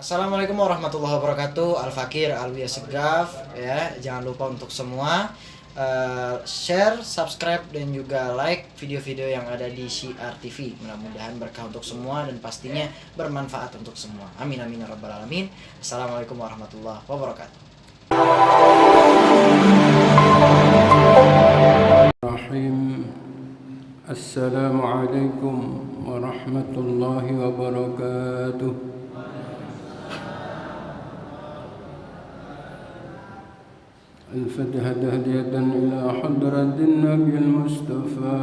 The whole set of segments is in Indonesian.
Assalamualaikum warahmatullahi wabarakatuh. Al-Fakir Alwi Segaf ya. Jangan lupa untuk semua share, subscribe dan juga like video-video yang ada di Syiar TV. Mudah-mudahan berkah untuk semua dan pastinya bermanfaat untuk semua. Amin amin ya rabbal alamin. Assalamualaikum warahmatullahi wabarakatuh. Assalamualaikum warahmatullahi wabarakatuh. الفتح تهدية إلى حضرة النبي المصطفى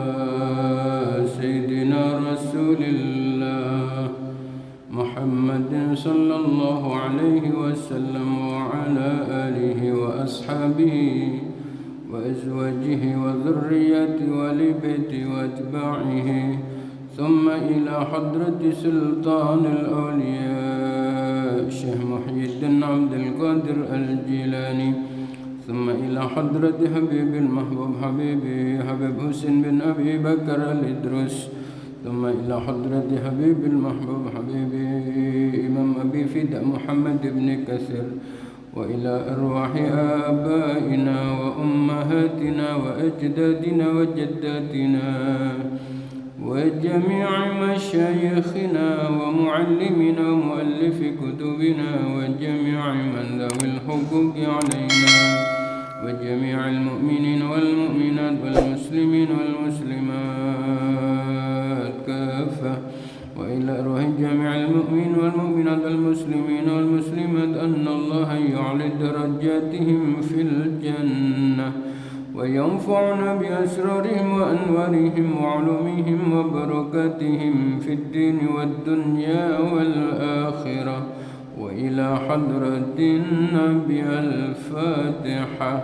سيدنا رسول الله محمد صلى الله عليه وسلم وعلى آله وأصحابه وأزواجه وذريته ولبيته وأتباعه ثم إلى حضرة سلطان الأولياء الشيخ محي الدين عبد القادر الجيلاني ثم إلى حضرة حبيب المحبوب حبيبي حبيب حسين بن أبي بكر الإدرس ثم إلى حضرة حبيب المحبوب حبيبي إمام أبي فداء محمد بن كثير وإلى أرواح آبائنا وأمهاتنا وأجدادنا وجداتنا وجميع مشايخنا ومعلمنا ومؤلف كتبنا وجميع من ذوي الحقوق علينا وجميع المؤمنين والمؤمنات والمسلمين والمسلمات كافة وإلى أرواح جميع المؤمنين والمؤمنات والمسلمين والمسلمات أن الله يعلي درجاتهم في الجنة وينفعنا بأسرارهم وأنوارهم وعلومهم وبركاتهم في الدين والدنيا والآخرة وإلى حضرة النبي الفاتحة.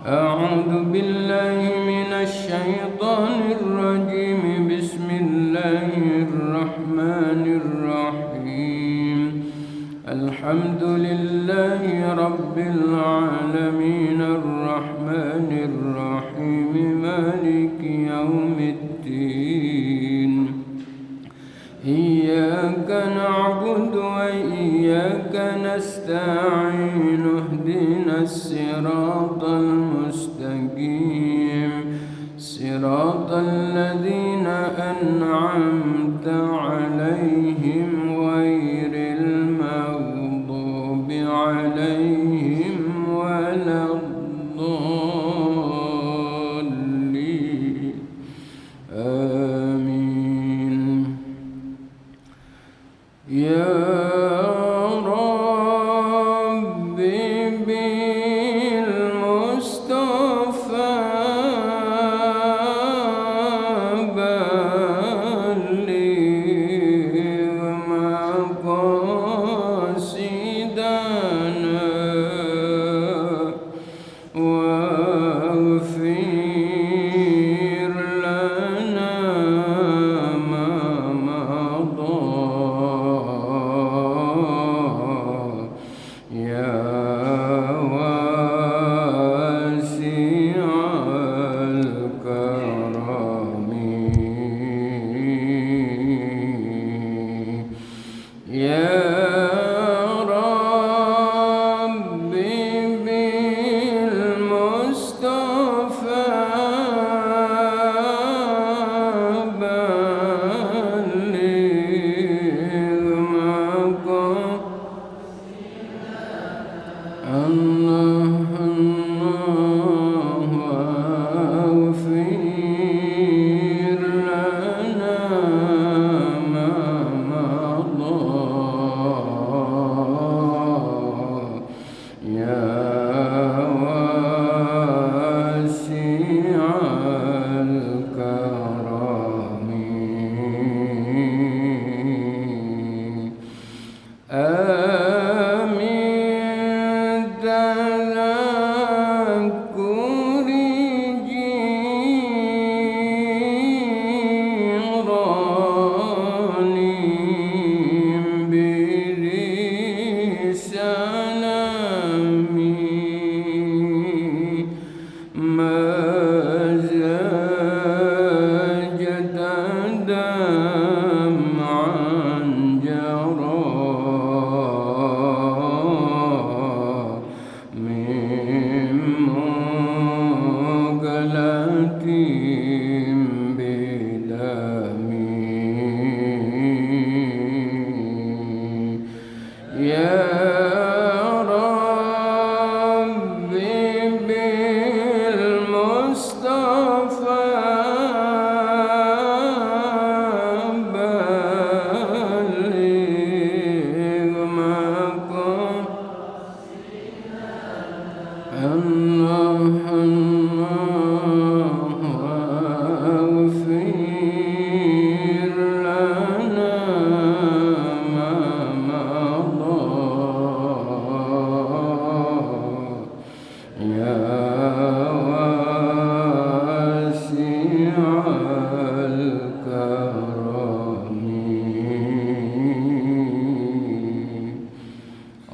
أعوذ بالله من الشيطان الرجيم. بسم الله الرحمن الرحيم. الحمد لله رب العالمين الرحمن الرحيم مالك يوم الدين. إياك نعبد وإياك نستعين. اهدنا الصراط المستقيم صراط الذين أنعمت عليهم غير المغضوب عليهم ولا الضالين. آمين. يا رب بالمصطفى بلغ مقاصدنا واغفر لنا ما مضى. يا واسع الكرم يا رب بالمصطفى بلغ الله الله واغفر لنا ما مضى. يا واسع الكرم آمين. تذكر جيراني برسالمي ما زاجت دمعا جرى يا ربي بالمصطفى بلغ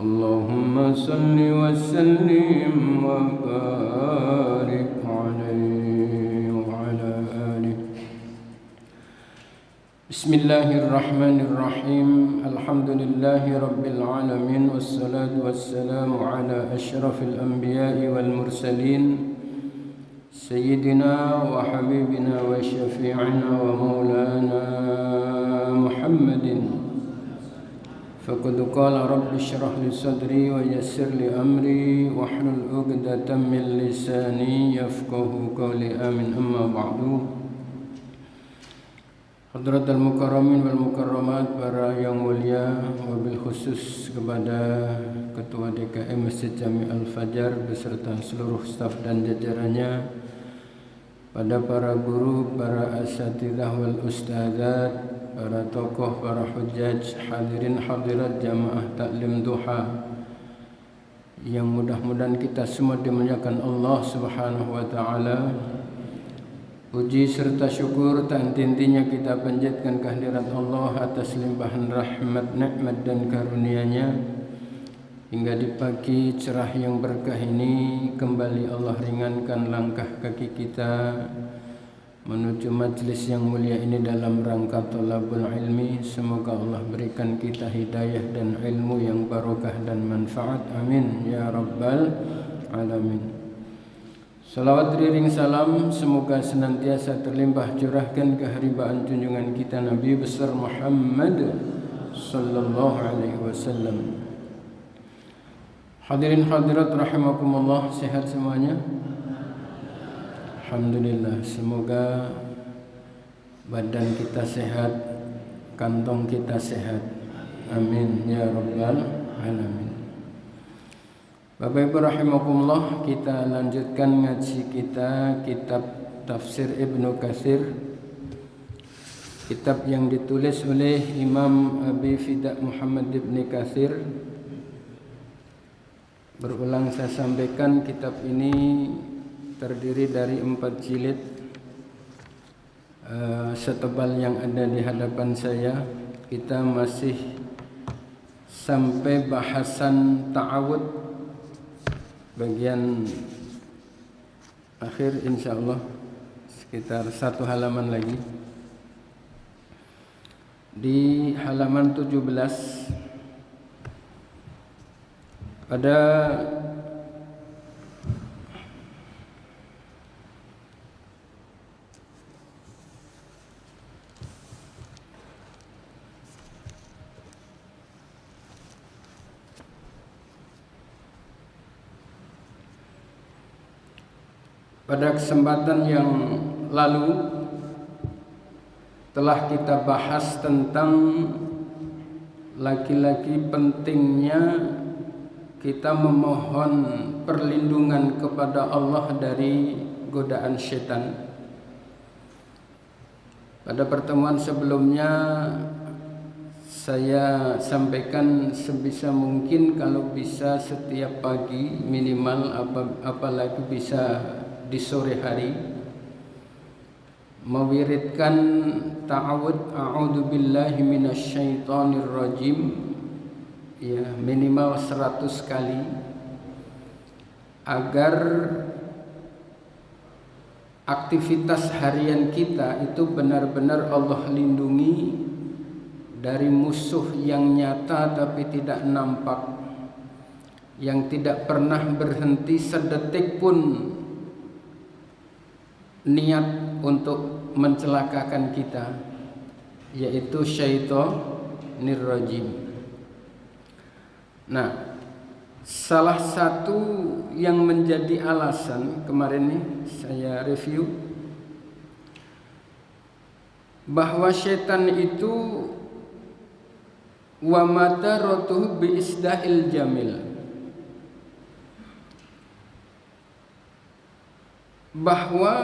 اللهم صل وسلم وبارك عليه وعلى آله. بسم الله الرحمن الرحيم. الحمد لله رب العالمين، والصلاة والسلام على أشرف الأنبياء والمرسلين سيدنا وحبيبنا وشفيعنا ومولانا محمد. فقد قال رب اشرح لي صدري ويسر لي أمري واحلل عقدة من لساني يفقه قولي آمين. أما بعد. Hadratul mukarramin wal mukarramat, para yang mulia, wabil khusus kepada Ketua DKM Masjid Jami Al-Fajar beserta seluruh staf dan jajarannya, pada para guru, para asatidzah wal ustadzat, para tokoh, para hujjaj, hadirin hadirat jamaah taklim duha, yang mudah-mudahan kita semua dimuliakan Allah Subhanahu wa taala. Puji serta syukur tak henti-hentinya kita panjatkan kehadirat Allah atas limpahan rahmat, nikmat dan karunia-Nya, hingga di pagi cerah yang berkah ini kembali Allah ringankan langkah kaki kita menuju majlis yang mulia ini dalam rangka thalabul ilmi. Semoga Allah berikan kita hidayah dan ilmu yang barokah dan manfaat. Amin ya rabbal alamin. Salawat riring salam semoga senantiasa terlimpah curahkan keharibaan junjungan kita Nabi besar Muhammad sallallahu alaihi wasallam. Hadirin hadirat rahimakumullah, sehat semuanya? Alhamdulillah. Semoga badan kita sehat, kantong kita sehat. Amin ya rabbal alamin. Bapak Ibu rahimakumullah, kita lanjutkan ngaji kita kitab Tafsir Ibnu Katsir, kitab yang ditulis oleh Imam Abi Fida Muhammad Ibn Katsir. Berulang saya sampaikan, kitab ini terdiri dari 4 jilid, setebal yang ada di hadapan saya. Kita masih sampai bahasan ta'awud bagian akhir, insyaallah sekitar 1 halaman lagi. Di halaman 17 pada kesempatan yang lalu telah kita bahas tentang laki-laki pentingnya kita memohon perlindungan kepada Allah dari godaan syaitan. Pada pertemuan sebelumnya saya sampaikan sebisa mungkin kalau bisa setiap pagi minimal, apalagi bisa di sore hari, mewiridkan ta'awud a'udzubillahi minasyaitonir rajim, ya minimal 100 kali, agar aktivitas harian kita itu benar-benar Allah lindungi dari musuh yang nyata tapi tidak nampak, yang tidak pernah berhenti sedetik pun niat untuk mencelakakan kita, yaitu syaitonir rajim. Nah, salah satu yang menjadi alasan kemarin nih saya review bahwa setan itu wa madaratuhu bi isda'il jamil, bahwa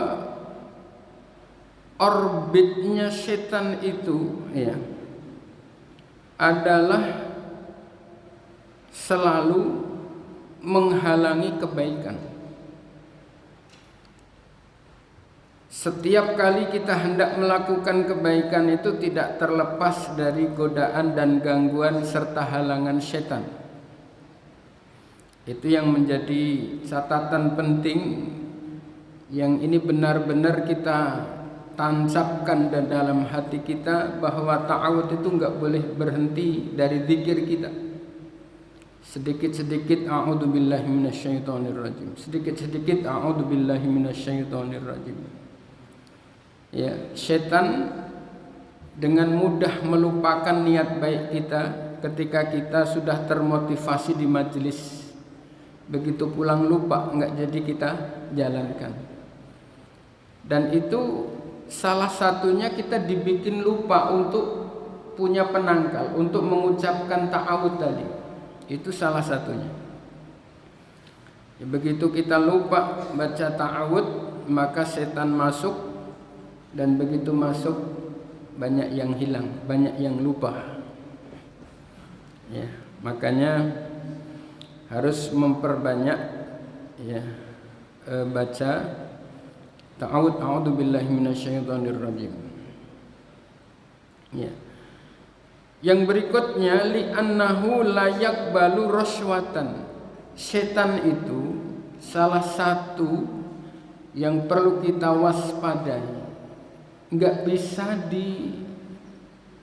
orbitnya setan itu ya adalah selalu menghalangi kebaikan. Setiap kali kita hendak melakukan kebaikan itu tidak terlepas dari godaan dan gangguan serta halangan setan. Itu yang menjadi catatan penting, yang ini benar-benar kita tancapkan dalam hati kita, bahwa ta'awud itu enggak boleh berhenti dari zikir kita. Sedikit-sedikit a'udzubillahi minasyaitonirrajim, sedikit-sedikit a'udzubillahi minasyaitonirrajim. Ya, setan dengan mudah melupakan niat baik kita ketika kita sudah termotivasi di majelis. Begitu pulang lupa, enggak jadi kita jalankan. Dan itu salah satunya kita dibikin lupa untuk punya penangkal, untuk mengucapkan ta'awud tadi. Itu salah satunya. Ya, begitu kita lupa baca ta'awud, maka setan masuk, dan begitu masuk banyak yang hilang, banyak yang lupa. Ya, makanya harus memperbanyak ya baca ta'awud, a'udzubillahi minasyaitonirrajim. Ya. Yang berikutnya li'annahu la yaqbalu rashwatan. Setan itu salah satu yang perlu kita waspadai, enggak bisa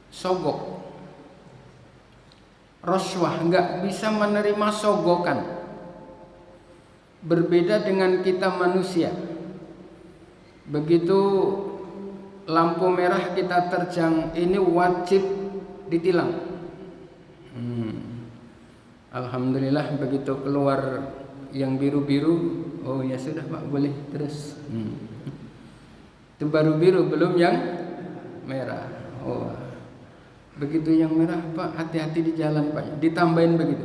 disogok. Rashwah enggak bisa menerima sogokan. Berbeda dengan kita manusia. Begitu lampu merah kita terjang, ini wajib ditilang. Alhamdulillah begitu keluar yang biru-biru, oh ya sudah Pak, boleh terus. Itu baru biru, belum yang merah. Oh, begitu yang merah Pak, hati-hati di jalan Pak. Ditambahin begitu.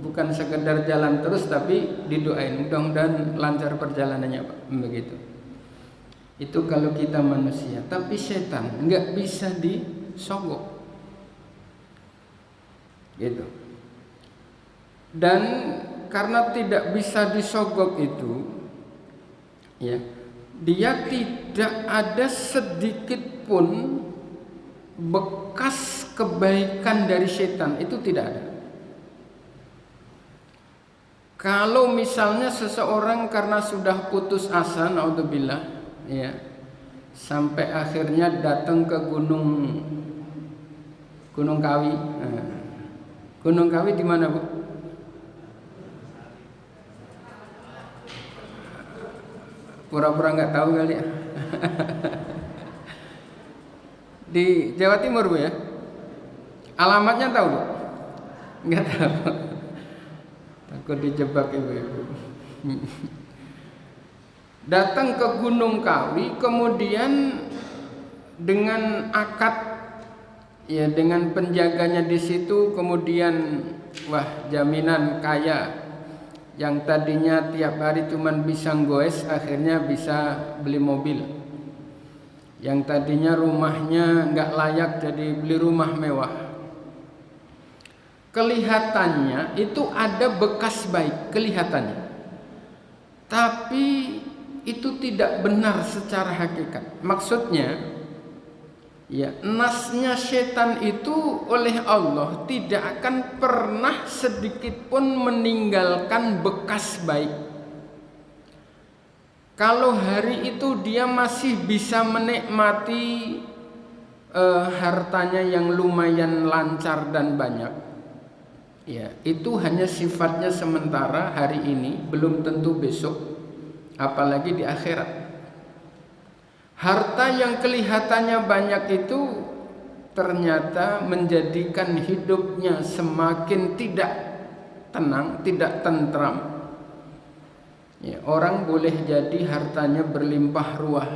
Bukan sekedar jalan terus, tapi didoain mudah-mudahan lancar perjalanannya Pak. Begitu. Itu kalau kita manusia, tapi setan nggak bisa disogok. Gitu. Dan karena tidak bisa disogok itu, ya, dia tidak ada sedikit pun bekas kebaikan dari setan, itu tidak ada. Kalau misalnya seseorang karena sudah putus asa, naudzubillah, ya, sampai akhirnya datang ke Gunung Kawi. Nah, Gunung Kawi di mana Bu? Pura-pura nggak tahu kali ya. Di Jawa Timur Bu ya. Alamatnya tahu Bu? Nggak tahu. Takut dijebak ibu-ibu. Datang ke Gunung Kawi, kemudian dengan akad, ya, dengan penjaganya di situ, kemudian wah, jaminan kaya. Yang tadinya tiap hari cuman bisa goes, akhirnya bisa beli mobil. Yang tadinya rumahnya nggak layak, jadi beli rumah mewah. Kelihatannya itu ada bekas baik, kelihatannya. Tapi itu tidak benar secara hakikat. Maksudnya, ya, nasnya setan itu oleh Allah tidak akan pernah sedikit pun meninggalkan bekas baik. Kalau hari itu dia masih bisa menikmati hartanya yang lumayan lancar dan banyak, ya, itu hanya sifatnya sementara hari ini, belum tentu besok, apalagi di akhirat. Harta yang kelihatannya banyak itu ternyata menjadikan hidupnya semakin tidak tenang, tidak tentram. Ya, orang boleh jadi hartanya berlimpah ruah,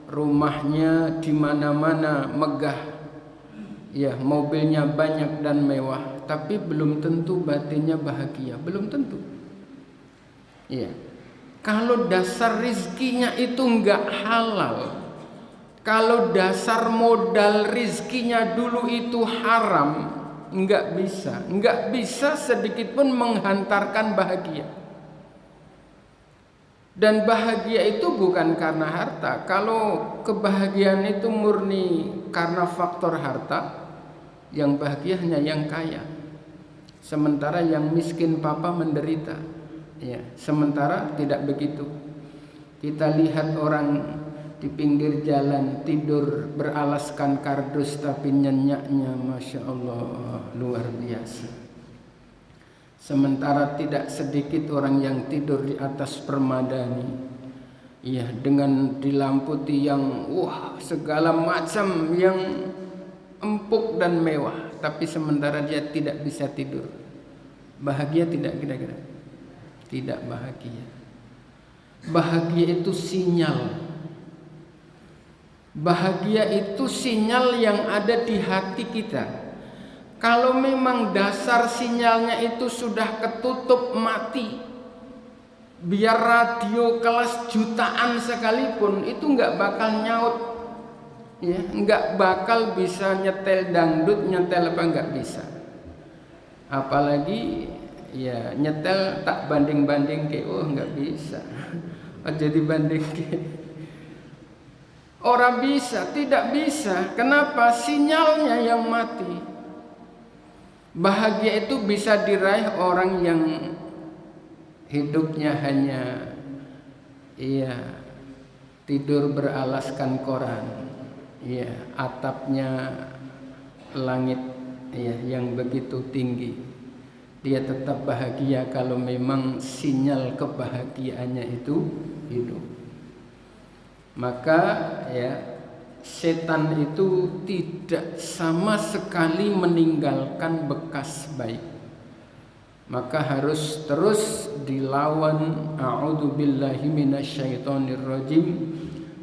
rumahnya di mana-mana megah, ya, mobilnya banyak dan mewah, tapi belum tentu batinnya bahagia, belum tentu. Ya, kalau dasar rizkinya itu enggak halal, kalau dasar modal rizkinya dulu itu haram, enggak bisa sedikit pun menghantarkan bahagia. Dan bahagia itu bukan karena harta. Kalau kebahagiaan itu murni karena faktor harta, yang bahagia hanya yang kaya. Sementara yang miskin papa menderita. Ya, sementara tidak begitu. Kita lihat orang di pinggir jalan tidur beralaskan kardus tapi nyenyaknya Masya Allah luar biasa. Sementara tidak sedikit orang yang tidur di atas permadani, ya, dengan dilamputi yang segala macam yang empuk dan mewah, tapi sementara dia tidak bisa tidur. Bahagia tidak kira-kira? Tidak bahagia. Bahagia itu sinyal. Bahagia itu sinyal yang ada di hati kita. Kalau memang dasar sinyalnya itu sudah ketutup mati, biar radio kelas jutaan sekalipun itu nggak bakal nyaut, ya, nggak bakal bisa nyetel dangdut, nyetel apa nggak bisa. Apalagi ya nyetel tak banding-banding ke, nggak bisa. Jadi banding ke. Orang bisa, tidak bisa. Kenapa? Sinyalnya yang mati. Bahagia itu bisa diraih orang yang hidupnya hanya tidur beralaskan koran, atapnya langit yang begitu tinggi. Dia tetap bahagia kalau memang sinyal kebahagiaannya itu hidup. Maka setan itu tidak sama sekali meninggalkan bekas baik. Maka harus terus dilawan, a'udzubillahi minasyaitonirrajim,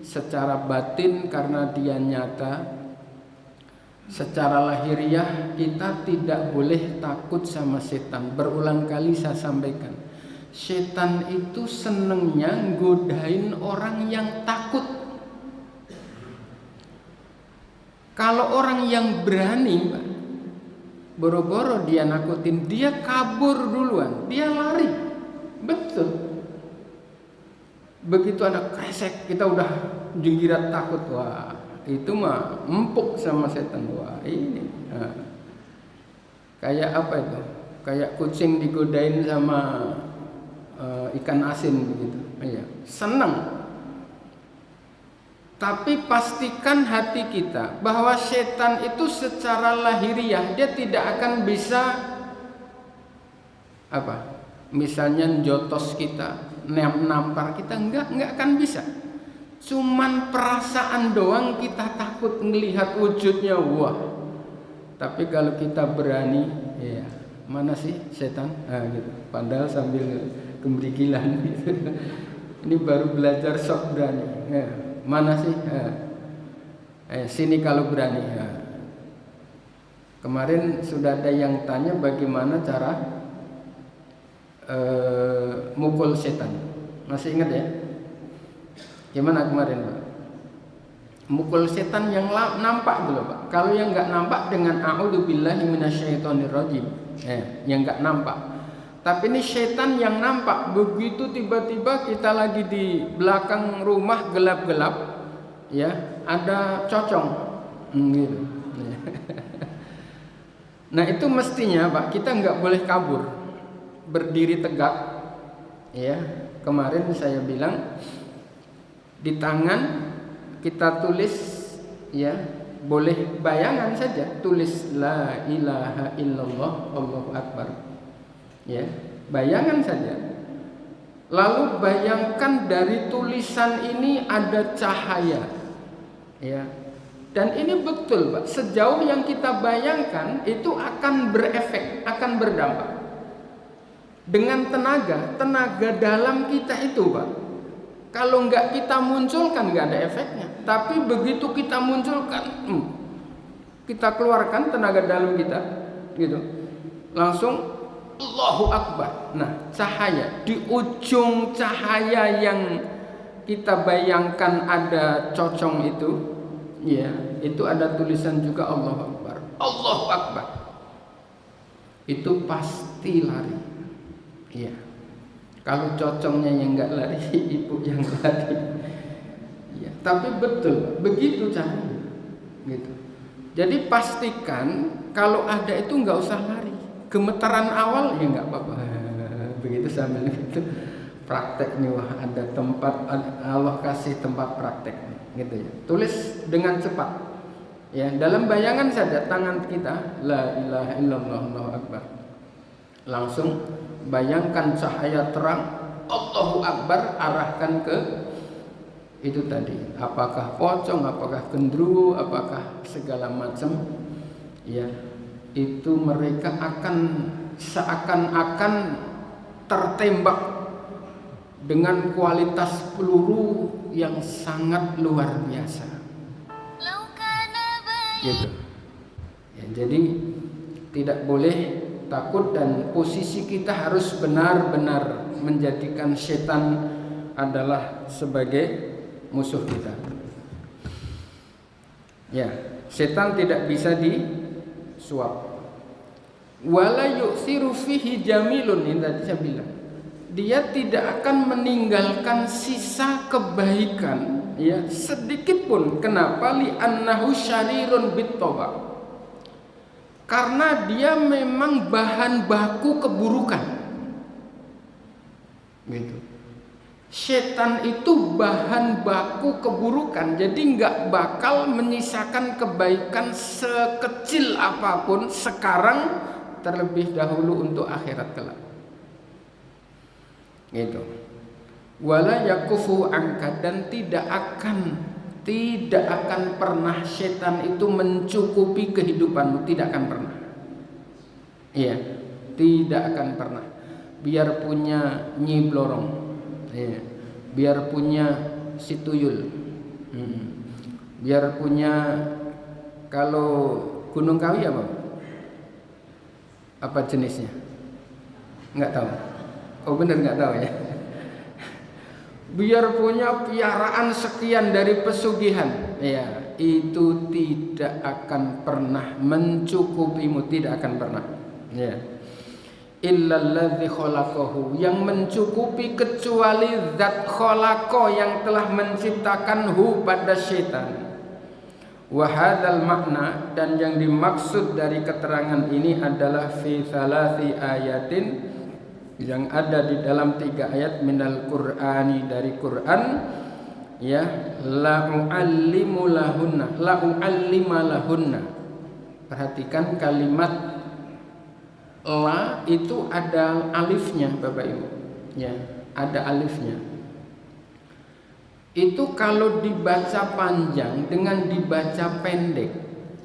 secara batin karena dia nyata. Secara lahiriah kita tidak boleh takut sama setan. Berulang kali saya sampaikan, setan itu senengnya godain orang yang takut. Kalau orang yang berani, boro-boro dia nakutin, dia kabur duluan, dia lari. Betul. Begitu ada kresek, kita udah jenggirat takut. Wah, itu mah empuk sama setan. Wah, ini. Kayak apa itu? Kayak kucing digodain sama ikan asin begitu. Iya, senang. Tapi pastikan hati kita bahwa setan itu secara lahiriah dia tidak akan bisa misalnya jotos kita, nampar kita, enggak akan bisa. Cuman perasaan doang kita takut melihat wujudnya, wah. Tapi kalau kita berani, mana sih setan? Gitu. Padahal sambil gemerigilan gitu. Ini baru belajar sok berani. Mana sih? Sini kalau berani. Kemarin sudah ada yang tanya bagaimana cara mukul setan. Masih ingat ya? Gimana kemarin, Pak? Mukul setan yang nampak dulu, Pak. Kalau yang nggak nampak dengan a'udzubillahi minasyaitonirrajim, yang nggak nampak. Tapi ini setan yang nampak. Begitu tiba-tiba kita lagi di belakang rumah gelap-gelap, ada cocong, gitu. Nah itu mestinya, Pak, kita nggak boleh kabur, berdiri tegak. Kemarin saya bilang di tangan kita tulis, boleh bayangan saja, tulis la ilaha illallah Allahu akbar. Bayangan saja. Lalu bayangkan dari tulisan ini ada cahaya. Dan ini betul, Pak. Sejauh yang kita bayangkan itu akan berefek, akan berdampak. dengan tenaga dalam kita itu, Pak. Kalau nggak kita munculkan nggak ada efeknya. Tapi begitu kita munculkan, kita keluarkan tenaga dalam kita, gitu, langsung Allahu Akbar. Nah, cahaya di ujung cahaya yang kita bayangkan ada cocong itu, ya, itu ada tulisan juga Allahu Akbar. Allahu Akbar. Itu pasti lari. Iya. Kalau cocongnya yang nggak lari, ibu yang lari. Ya, tapi betul, begitu caranya. Gitu. Jadi pastikan kalau ada itu nggak usah lari. Gemetaran awal ya nggak apa-apa. Begitu sambil itu praktek nih, wah ada tempat, Allah kasih tempat praktek, gitu ya. Tulis dengan cepat. Ya, dalam bayangan saja tangan kita, la ilaha illallah, Allahu Akbar. Langsung bayangkan cahaya terang Allahu Akbar, arahkan ke itu tadi, apakah pocong, apakah gendruwo, apakah segala macam, ya, itu mereka akan seakan-akan tertembak dengan kualitas peluru yang sangat luar biasa, gitu ya. Jadi tidak boleh takut, dan posisi kita harus benar-benar menjadikan setan adalah sebagai musuh kita. Ya, setan tidak bisa disuap. Wala yu'thiru fihi jamilun, ini tadi saya bilang. Dia tidak akan meninggalkan sisa kebaikan, ya, sedikit pun. Kenapa? Li'annahu syarirun bit-toba. Karena dia memang bahan baku keburukan, gitu. Setan itu bahan baku keburukan, jadi nggak bakal menyisakan kebaikan sekecil apapun sekarang, terlebih dahulu untuk akhirat kelak, gitu. Wala yakufu angka, dan tidak akan pernah setan itu mencukupi kehidupanmu, tidak akan pernah. Iya, tidak akan pernah. Biar punya Nyi Blorong, iya, biar punya si Tuyul, biar punya, kalau Gunung Kawi apa jenisnya? Nggak tahu. Oh bener nggak tahu ya. Biar punya piaraan sekian dari pesugihan, ya, itu tidak akan pernah mencukupimu, tidak akan pernah, ya. Illalladzi khalaqahu, yang mencukupi kecuali zat khalaqa, yang telah menciptakan hu pada syaitan. Wa hadzal makna, dan yang dimaksud dari keterangan ini adalah fi thalathi ayatin, yang ada di dalam 3 ayat minal Qur'ani, dari Quran, ya, la'u'allimu lahunna. Perhatikan kalimat la itu ada alifnya, Bapak Ibu, ya, ada alifnya. Itu kalau dibaca panjang dengan dibaca pendek,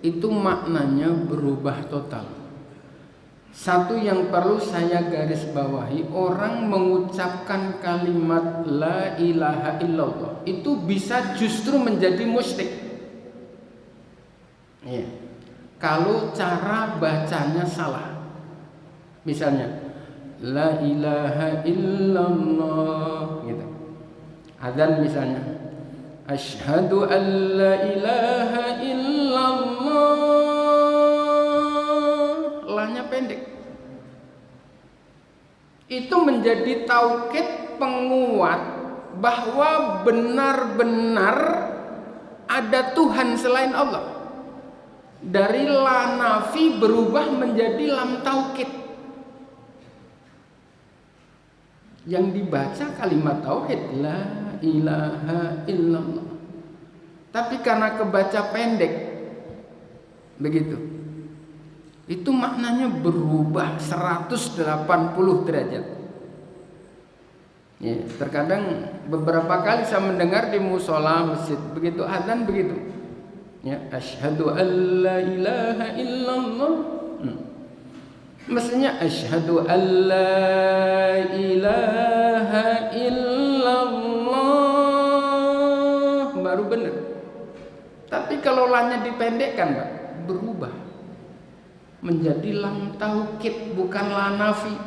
itu maknanya berubah total. Satu yang perlu saya garis bawahi, orang mengucapkan kalimat la ilaha illallah itu bisa justru menjadi musyrik, ya, kalau cara bacanya salah. Misalnya la ilaha illallah, gitu. Adzan misalnya, asyhadu an la ilaha illallah, lahnya pendek. Itu menjadi taukid penguat bahwa benar-benar ada Tuhan selain Allah. Dari la nafi berubah menjadi lam taukid. Yang dibaca kalimat tauhid, la ilaha illallah. Tapi karena kebaca pendek, begitu, itu maknanya berubah 180 derajat. Ya, terkadang beberapa kali saya mendengar di musola masjid, begitu adzan begitu, ya, asyhadu an la ilaha illallah, Mestinya asyhadu an la ilaha illallah baru benar. Tapi kalau lanya dipendekkan, Pak, berubah menjadi lam taukid, bukan la nafi.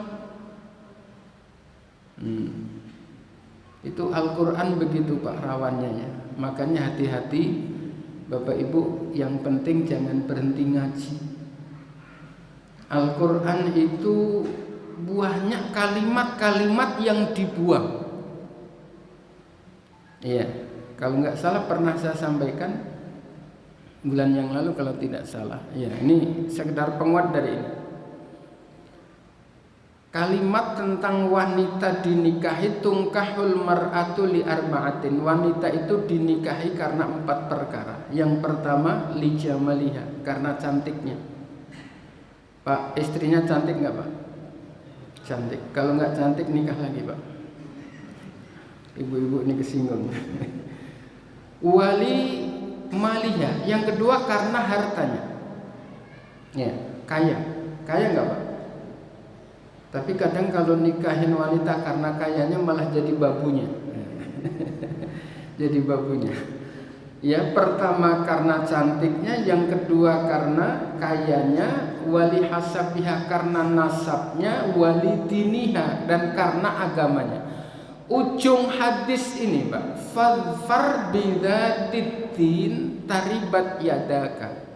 Itu Al-Quran begitu, Pak, rawannya ya. Makanya hati-hati Bapak Ibu, yang penting jangan berhenti ngaji. Al-Quran itu banyak kalimat-kalimat yang dibuang. Iya, kalau nggak salah pernah saya sampaikan bulan yang lalu kalau tidak salah. Ya, ini sekedar penguat dari ini. Kalimat tentang wanita dinikahi, tungkahul mar'atu li arba'atin. Wanita itu dinikahi karena 4 perkara. Yang pertama li jamaliha, karena cantiknya. Pak, istrinya cantik nggak, Pak? Cantik. Kalau nggak cantik nikah lagi, Pak. Ibu-ibu ini kesinggung. Wali maliha, yang kedua karena hartanya. Ya, kaya. Kaya nggak, Pak? Tapi kadang kalau nikahin wanita karena kayanya malah jadi babunya. Jadi babunya. Ya, pertama karena cantiknya, yang kedua karena kayanya, wali hasabiha karena nasabnya, wali diniha dan karena agamanya. Ujung hadis ini, Pak, fadfar bidzatiddin taribat yadaka.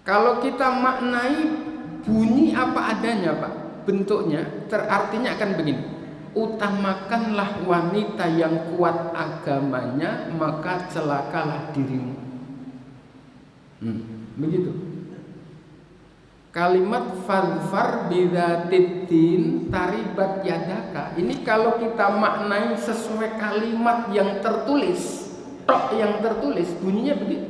Kalau kita maknai bunyi apa adanya, Pak, bentuknya, artinya akan begini: utamakanlah wanita yang kuat agamanya, maka celakalah dirimu. Begitu. Kalimat fadfar bidzatiddin taribat yadaka, ini kalau kita maknai sesuai kalimat yang tertulis, tok yang tertulis, bunyinya begitu.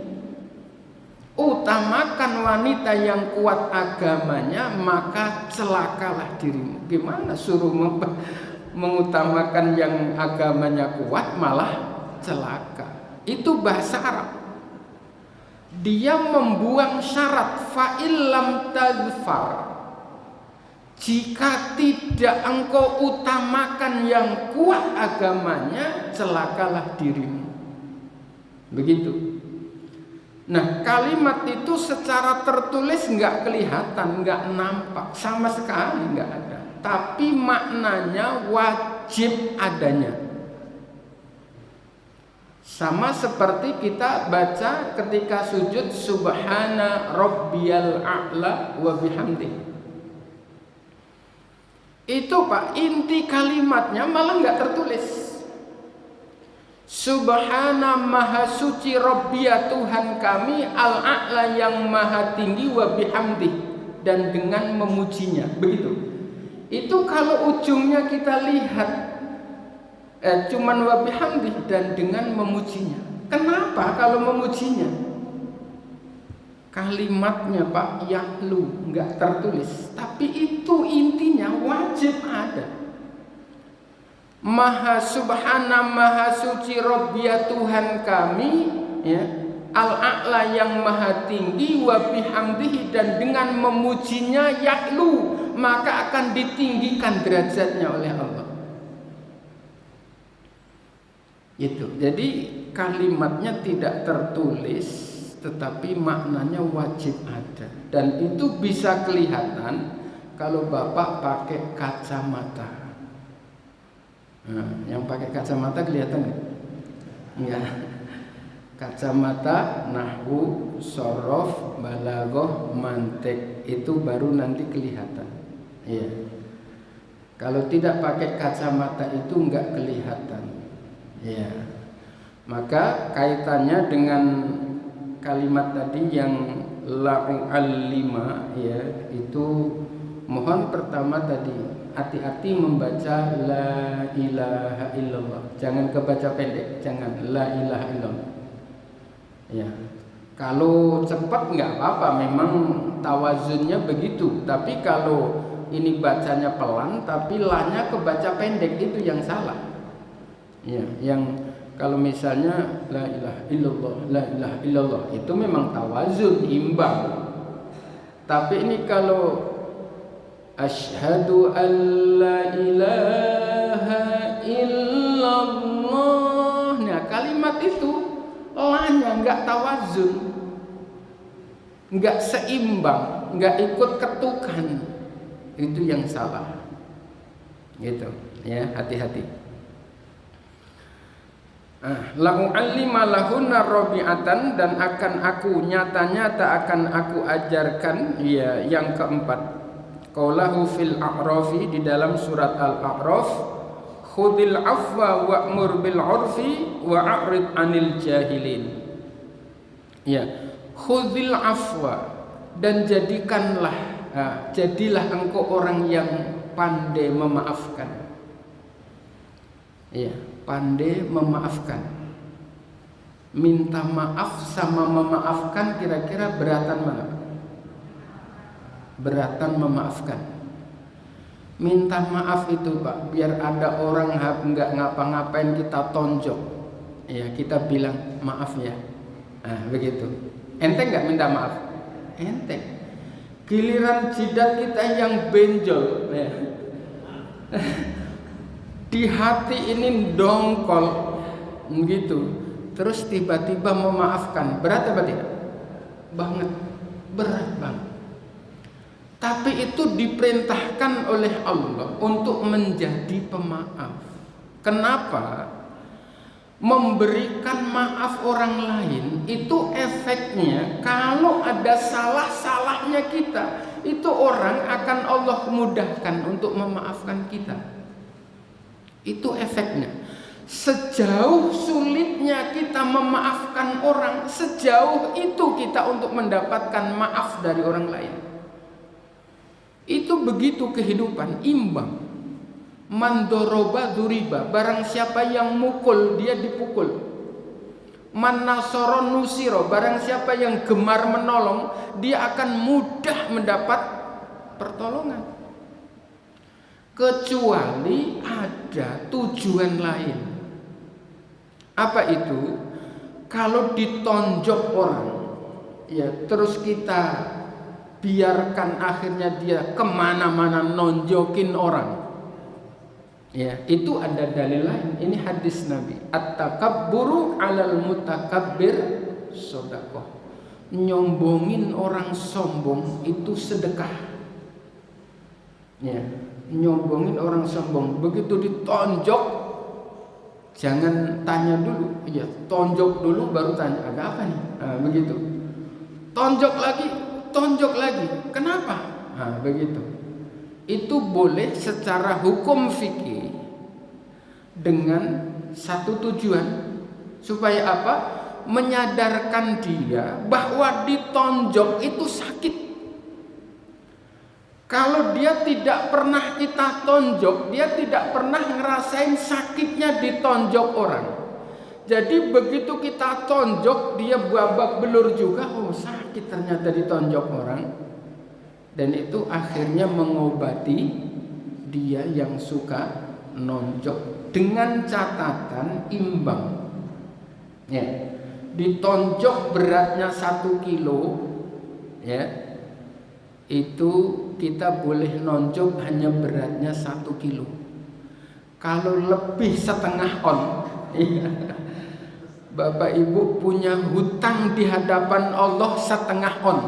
Utamakan wanita yang kuat agamanya, maka celakalah dirimu. Gimana suruh mengutamakan yang agamanya kuat malah celaka? Itu bahasa Arab. Dia membuang syarat fa'il lam tadfar. Jika tidak engkau utamakan yang kuat agamanya, celakalah dirimu. Begitu. Nah, kalimat itu secara tertulis nggak kelihatan, nggak nampak, sama sekali nggak ada. Tapi maknanya wajib adanya. Sama seperti kita baca ketika sujud, subhana rabbiyal a'la wa bihamdi. Itu, Pak, inti kalimatnya malah nggak tertulis. Subhana maha suci Rabbia Tuhan kami, al-a'la yang maha tinggi, wa bihamdi dan dengan memujinya. Begitu. Itu kalau ujungnya kita lihat cuman wa bihamdi dan dengan memujinya. Kenapa kalau memujinya? Kalimatnya, Pak, yahlu, enggak tertulis, tapi itu intinya wajib ada. Maha subhana maha suci Rabbia Tuhan kami, ya, al-a'la yang maha tinggi, wa bihamdihi dan dengan memujinya, yaklu maka akan ditinggikan derajatnya oleh Allah. Itu. Jadi kalimatnya tidak tertulis, tetapi maknanya wajib ada. Dan itu bisa kelihatan kalau Bapak pakai kacamata. Nah, yang pakai kacamata kelihatan nggak? Enggak. Kacamata nahwu, sorof, balaghah, mantik itu baru nanti kelihatan. Iya. Kalau tidak pakai kacamata itu enggak kelihatan. Iya. Maka kaitannya dengan kalimat tadi yang la'u al-lima, ya, itu mohon pertama tadi hati-hati membaca la ilaha illallah. Jangan kebaca pendek, jangan la ilaha illallah. Ya. Kalau cepat nggak apa-apa, memang tawazunnya begitu. Tapi kalau ini bacanya pelan tapi lanya kebaca pendek, itu yang salah. Ya, yang kalau misalnya la ilaha illallah, la ilaha illallah itu memang tawazun, imbang. Tapi ini kalau Asyhadu an la ilaha illallah. Nah, kalimat itu lanya nggak tawazun, nggak seimbang, nggak ikut ketukan. Itu yang salah. Gitu, ya, hati-hati. La'u'allima lahunna rabi'atan, dan akan aku nyata-nyata akan aku ajarkan, ya, yang keempat. Qaulahu fil A'rafi, di dalam surat Al-A'raf, khudil afwa wa'mur bil 'urfi wa'rid 'anil jahilin. Ya, khudil afwa, dan jadilah engkau orang yang pandai memaafkan. Ya, pandai memaafkan. Minta maaf sama memaafkan kira-kira beratan mana? Beratan memaafkan. Minta maaf itu, Pak, biar ada orang nggak ngapa-ngapain kita tonjok, ya, kita bilang maaf ya. Nah, begitu. Enteng nggak minta maaf? Enteng. Giliran jidat kita yang benjol, ya. Di hati ini dongkol, gitu. Terus tiba-tiba memaafkan, berat apa tidak? Banget, berat banget. Tapi itu diperintahkan oleh Allah untuk menjadi pemaaf. Kenapa? Memberikan maaf orang lain itu efeknya, kalau ada salah-salahnya kita, itu orang akan Allah mudahkan untuk memaafkan kita. Itu efeknya. Sejauh sulitnya kita memaafkan orang, sejauh itu kita untuk mendapatkan maaf dari orang lain. Itu begitu kehidupan, imbang. Mandoroba duriba, barang siapa yang mukul dia dipukul. Man nasoro nusiro, barang siapa yang gemar menolong dia akan mudah mendapat pertolongan. Kecuali ada tujuan lain. Apa itu? Kalau ditonjok orang, ya, terus kita biarkan akhirnya dia kemana-mana nonjokin orang, ya, itu ada dalil lain. Ini hadis Nabi, at-takabburu 'alal mutakabbir shadaqah. Nyombongin orang sombong itu sedekah, ya. Nyombongin orang sombong, begitu ditonjok jangan tanya dulu, ya, tonjok dulu baru tanya ada apa nih. Nah, begitu. Tonjok lagi, kenapa? Nah, begitu. Itu boleh secara hukum fikih dengan satu tujuan, supaya apa? Menyadarkan dia bahwa ditonjok itu sakit. Kalau dia tidak pernah kita tonjok, dia tidak pernah ngerasain sakitnya ditonjok orang. Jadi begitu kita tonjok, dia babak belur juga, oh sakit ternyata ditonjok orang. Dan itu akhirnya mengobati dia yang suka nonjok, dengan catatan imbang. Ya, ditonjok beratnya 1 kilo, ya, itu kita boleh nonjok hanya beratnya 1 kilo. Kalau lebih setengah on, Bapak Ibu punya hutang di hadapan Allah setengah on.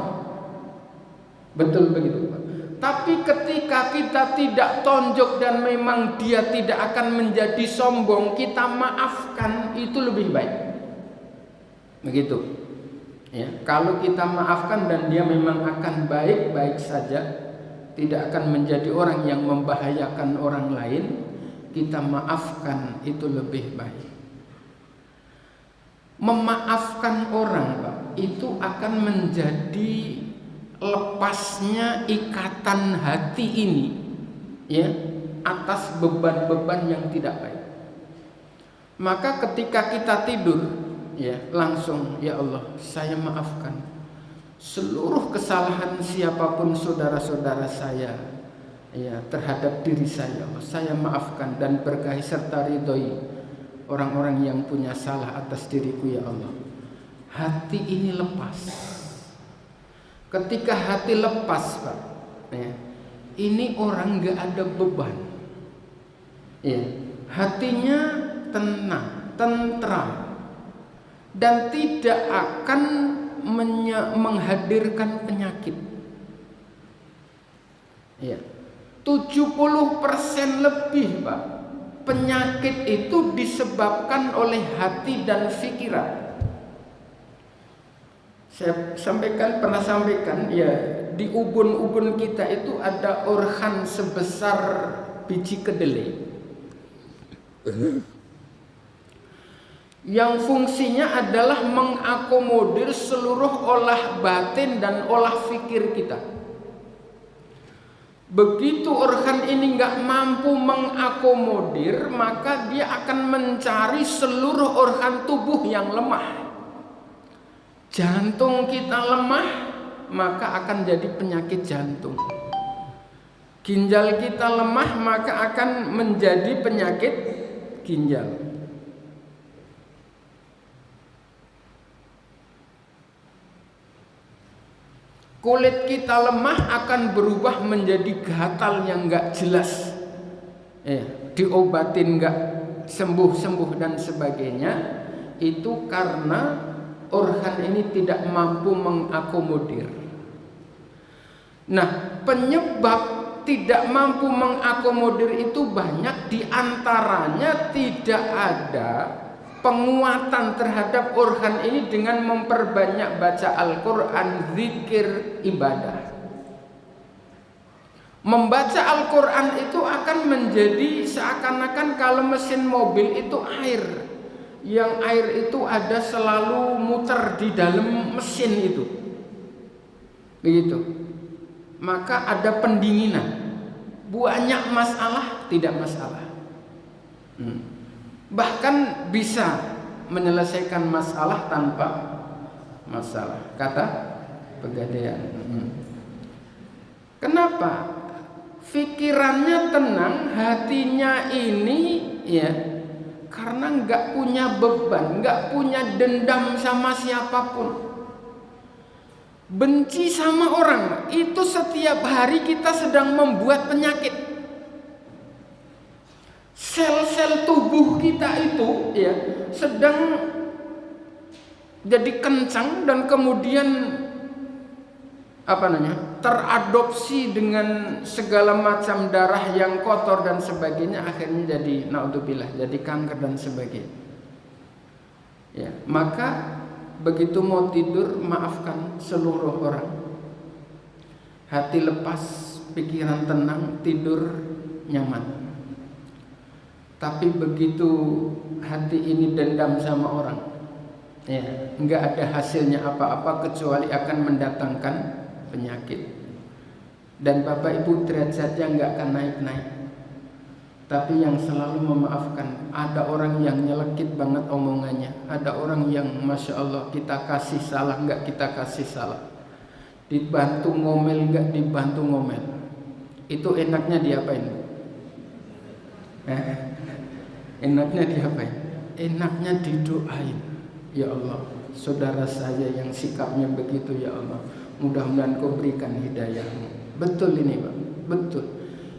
Betul begitu, Pak. Tapi ketika kita tidak tonjok dan memang dia tidak akan menjadi sombong, kita maafkan, itu lebih baik. Begitu. Ya, kalau kita maafkan dan dia memang akan baik-baik saja, tidak akan menjadi orang yang membahayakan orang lain, kita maafkan, itu lebih baik. Memaafkan orang, Pak, itu akan menjadi lepasnya ikatan hati ini, ya, atas beban-beban yang tidak baik. Maka ketika kita tidur, ya, langsung, ya Allah, saya maafkan seluruh kesalahan siapapun saudara-saudara saya, ya, terhadap diri saya maafkan dan berkahi serta ridhoi orang-orang yang punya salah atas diriku, ya Allah. Hati ini lepas. Ketika hati lepas, Pak, ya, ini orang nggak ada beban, ya, hatinya tenang, tentram, dan tidak akan menghadirkan penyakit. Ya, 70% lebih, Pak, penyakit itu disebabkan oleh hati dan pikiran. Saya pernah sampaikan, ya, di ubun-ubun kita itu ada organ sebesar biji kedelai yang fungsinya adalah mengakomodir seluruh olah batin dan olah fikir kita. Begitu organ ini nggak mampu mengakomodir, maka dia akan mencari seluruh organ tubuh yang lemah. Jantung kita lemah, maka akan jadi penyakit jantung. Ginjal kita lemah, maka akan menjadi penyakit ginjal. Kulit kita lemah akan berubah menjadi gatal yang nggak jelas, diobatin nggak sembuh-sembuh dan sebagainya. Itu karena organ ini tidak mampu mengakomodir. Nah, penyebab tidak mampu mengakomodir itu banyak, diantaranya tidak ada penguatan terhadap organ ini dengan memperbanyak baca Al-Quran, zikir, ibadah. Membaca Al-Quran itu akan menjadi seakan-akan kalau mesin mobil itu air, yang air itu ada selalu muter di dalam mesin itu, begitu. Maka ada pendinginan, banyak masalah, tidak masalah, bahkan bisa menyelesaikan masalah tanpa masalah, kata Pegadaian. Kenapa? Pikirannya tenang, hatinya ini, ya, karena nggak punya beban, nggak punya dendam sama siapapun. Benci sama orang itu setiap hari kita sedang membuat penyakit. Sel-sel tubuh kita itu, ya, sedang jadi kencang dan kemudian teradopsi dengan segala macam darah yang kotor dan sebagainya, akhirnya jadi naudzubillah, jadi kanker dan sebagainya. Ya, maka begitu mau tidur, maafkan seluruh orang. Hati lepas, pikiran tenang, tidur nyaman. Tapi begitu hati ini dendam sama orang, ya, nggak ada hasilnya apa-apa kecuali akan mendatangkan penyakit. Dan Bapak Ibu derajatnya nggak akan naik-naik. Tapi yang selalu memaafkan. Ada orang yang nyelekit banget omongannya, ada orang yang Masya Allah kita kasih salah nggak kita kasih salah, dibantu ngomel nggak dibantu ngomel, itu enaknya diapain? Enaknya diapain? Enaknya didoain. Ya Allah, saudara saya yang sikapnya begitu, ya Allah, mudah-mudahan Kau berikan hidayah-Mu. Betul ini, Pak, betul.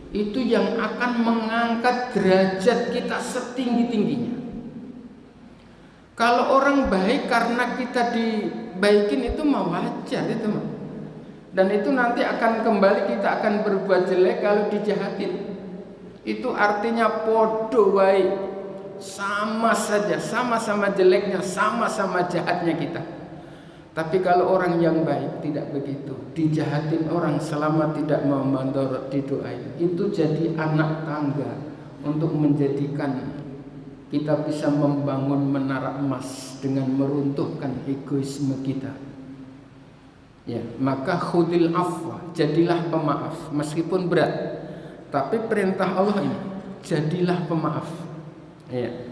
Itu yang akan mengangkat derajat kita setinggi-tingginya. Kalau orang baik karena kita dibaikin itu mah wajar itu mah. Dan itu nanti akan kembali, kita akan berbuat jelek kalau dijahatin. Itu artinya podo wae, sama saja, sama-sama jeleknya, sama-sama jahatnya kita. Tapi kalau orang yang baik tidak begitu, dijahatin orang selama tidak mau mandorot, didoain, itu jadi anak tangga untuk menjadikan kita bisa membangun menara emas dengan meruntuhkan egoisme kita. Ya, maka khudil afwa, jadilah pemaaf meskipun berat. Tapi perintah Allah ini, jadilah pemaaf. Ya.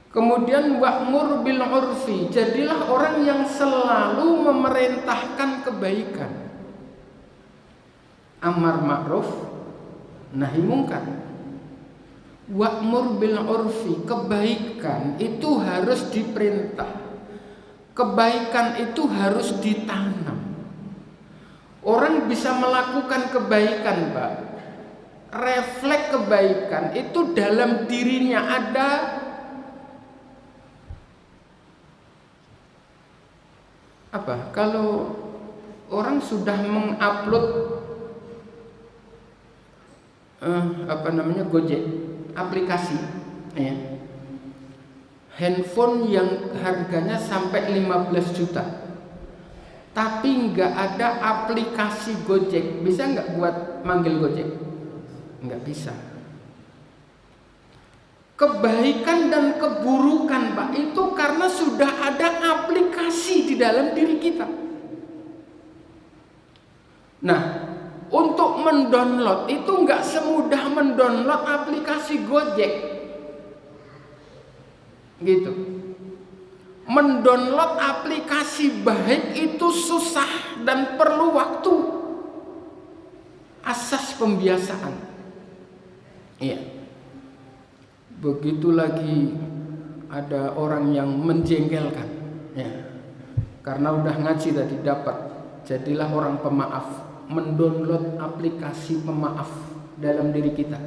Kemudian wa'mur bil urfi, jadilah orang yang selalu memerintahkan kebaikan. Amar ma'ruf, nahi mungkar. Wa'mur bil urfi, kebaikan itu harus diperintah. Kebaikan itu harus ditanam. Orang bisa melakukan kebaikan, Pak. Refleks kebaikan itu dalam dirinya ada apa? Kalau orang sudah mengupload Gojek aplikasi, ya. Handphone yang harganya sampai 15 juta. Tapi nggak ada aplikasi Gojek, bisa nggak buat manggil Gojek? Nggak bisa. Kebaikan dan keburukan, Pak, itu karena sudah ada aplikasi di dalam diri kita. Nah, untuk mendownload itu nggak semudah mendownload aplikasi Gojek, gitu. Mendownload aplikasi baik itu susah dan perlu waktu. Asas pembiasaan. Iya. Begitu lagi ada orang yang menjengkelkan, ya. Karena udah ngaji tadi dapat, jadilah orang pemaaf, mendownload aplikasi pemaaf dalam diri kita.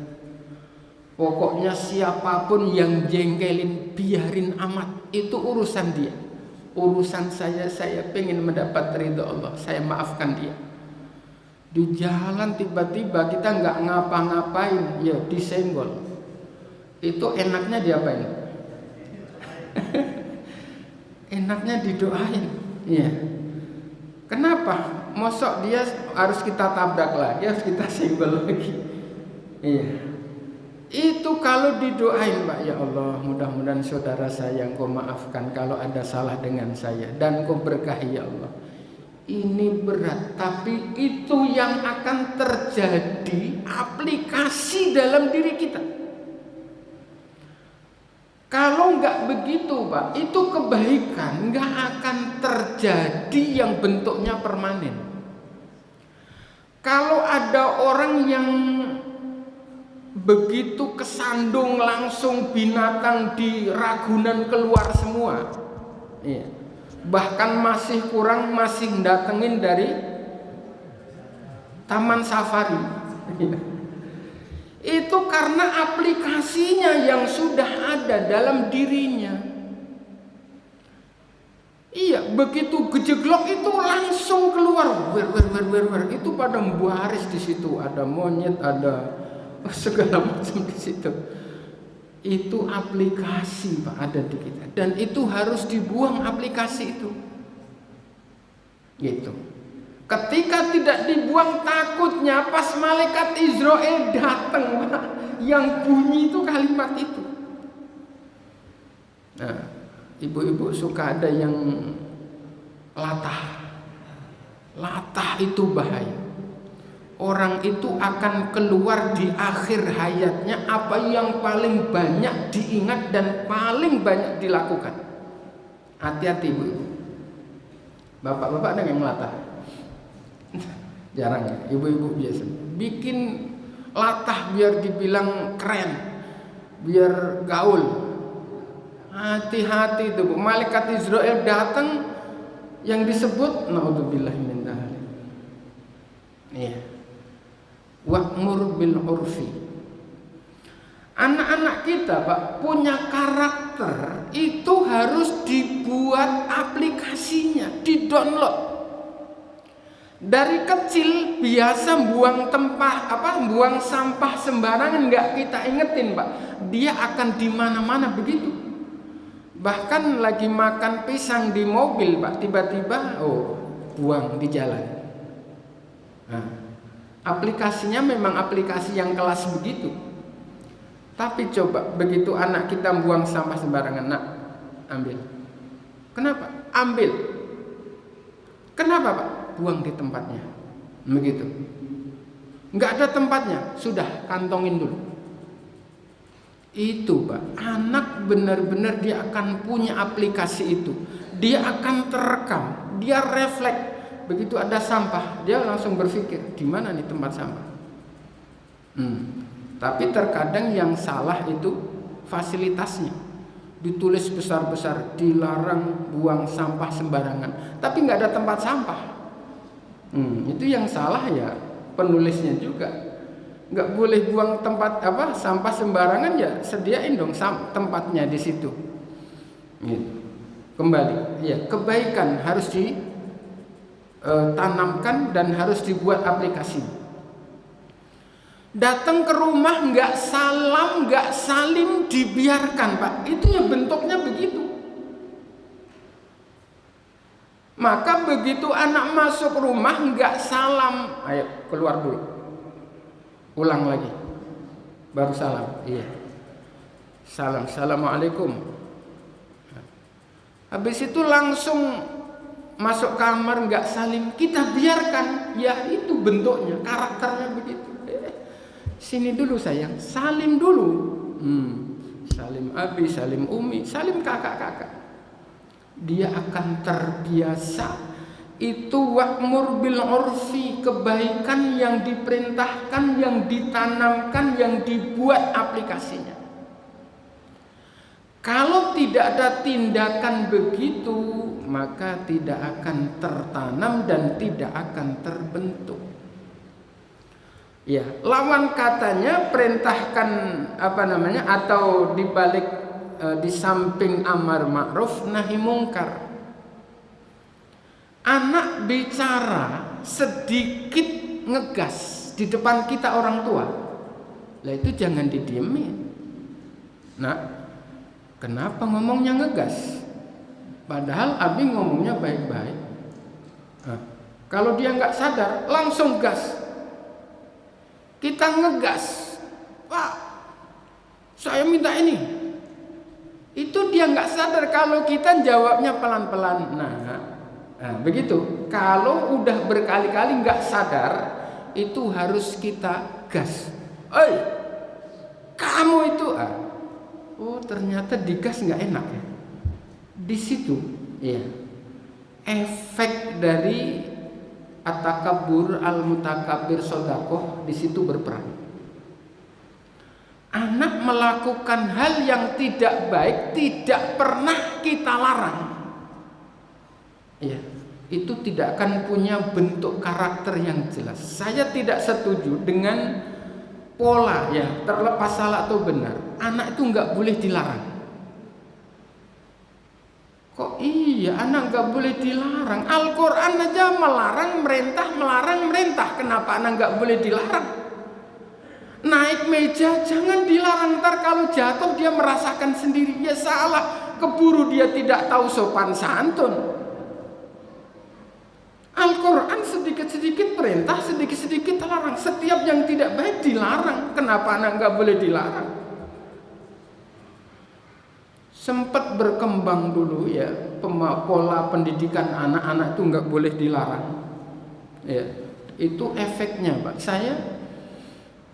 Pokoknya siapapun yang jengkelin biarin amat, itu urusan dia. Urusan saya pengen mendapat ridho Allah, saya maafkan dia. Di jalan tiba-tiba kita nggak ngapa-ngapain, ya disenggol. Itu enaknya diapain? Enaknya didoain, ya. Kenapa? Mosok dia harus kita tabrak lagi, harus kita senggol lagi, iya. Itu kalau didoain, Pak, ya Allah, mudah-mudahan saudara saya Engkau maafkan kalau ada salah dengan saya dan Engkau berkahi, ya Allah. Ini berat, tapi itu yang akan terjadi aplikasi dalam diri kita. Kalau nggak begitu, Pak, itu kebaikan nggak akan terjadi yang bentuknya permanen. Kalau ada orang yang begitu kesandung langsung binatang di Ragunan keluar semua, iya. Bahkan masih kurang, masih datengin dari taman safari, iya. Itu karena aplikasinya yang sudah ada dalam dirinya. Iya, begitu gejeglok itu langsung keluar, wer. Itu pada baris di situ, ada monyet, ada segala macam di situ. Itu aplikasi, Pak, ada di kita, dan itu harus dibuang aplikasi itu. Gitu. Ketika tidak dibuang, takutnya pas malaikat Israel datang, Pak, yang bunyi itu kalimat itu. Nah, ibu-ibu suka ada yang latah. Latah itu bahaya. Orang itu akan keluar di akhir hayatnya apa yang paling banyak diingat dan paling banyak dilakukan. Hati-hati, ibu-ibu. Bapak-bapak ada yang latah? Jarang ya, ibu-ibu biasa bikin latah biar dibilang keren, biar gaul. Hati-hati itu, Bu. Malaikat Israel datang yang disebut naudzubillah min dzalik. Iya. Wa'mur bil urfi. Anak-anak kita, Pak, punya karakter itu harus dibuat aplikasinya, di-download. Dari kecil biasa buang sampah sembarangan, nggak kita ingetin, Pak. Dia akan di mana-mana begitu. Bahkan lagi makan pisang di mobil, Pak, tiba-tiba buang di jalan. Nah, aplikasinya memang aplikasi yang kelas begitu. Tapi coba begitu anak kita buang sampah sembarangan, nak, ambil. Kenapa? Ambil. Kenapa, Pak? Buang di tempatnya. Begitu. Enggak ada tempatnya, sudah kantongin dulu. Itu, Pak, anak benar-benar dia akan punya aplikasi itu. Dia akan terekam, dia refleks. Begitu ada sampah, dia langsung berpikir, di mana nih tempat sampah? Tapi terkadang yang salah itu fasilitasnya. Ditulis besar-besar, dilarang buang sampah sembarangan. Tapi nggak ada tempat sampah. Itu yang salah ya penulisnya juga. Nggak boleh buang sampah sembarangan, ya sediain dong tempatnya di situ. Gitu. Kembali, ya kebaikan harus ditanamkan dan harus dibuat aplikasi. Datang ke rumah nggak salam, nggak salim, dibiarkan, Pak. Itu ya bentuknya begitu. Maka begitu anak masuk rumah nggak salam, ayo keluar dulu, ulang lagi, baru salam. Iya, salam, assalamualaikum. Habis itu langsung masuk kamar nggak salim, kita biarkan. Ya itu bentuknya, karakternya begitu. Sini dulu sayang, salim dulu. Salim abi, salim umi, salim kakak-kakak. Dia akan terbiasa. Itu wa'mur bil urfi, kebaikan yang diperintahkan, yang ditanamkan, yang dibuat aplikasinya. Kalau tidak ada tindakan begitu, maka tidak akan tertanam dan tidak akan terbentuk. Ya, lawan katanya perintahkan atau dibalik di samping amar ma'ruf nahi mungkar. Anak bicara sedikit ngegas di depan kita orang tua, lah itu jangan didiemin. Nah, kenapa ngomongnya ngegas? Padahal abi ngomongnya baik-baik. Kalau dia nggak sadar, langsung gas. Kita ngegas, Pak, saya minta ini. Itu dia nggak sadar kalau kita jawabnya pelan-pelan. Nah, begitu. Kalau udah berkali-kali nggak sadar, itu harus kita gas. Oi, kamu itu. Oh ternyata digas nggak enak ya. Di situ, ya, efek dari at-takabbur al-mutakabbir sodakoh di situ berperan. Anak melakukan hal yang tidak baik tidak pernah kita larang. Ya, itu tidak akan punya bentuk karakter yang jelas. Saya tidak setuju dengan pola, ya, terlepas salah atau benar. Anak itu nggak boleh dilarang. Kok iya anak nggak boleh dilarang? Al-Quran aja melarang merintah. Kenapa anak nggak boleh dilarang? Naik meja jangan dilarang, ntar kalau jatuh dia merasakan sendiri, ya salah, keburu dia tidak tahu sopan santun. Al-Quran sedikit-sedikit perintah, sedikit-sedikit larang. Setiap yang tidak baik dilarang. Kenapa anak nggak boleh dilarang? Sempat berkembang dulu ya pola pendidikan anak-anak itu nggak boleh dilarang. Ya, itu efeknya, Pak.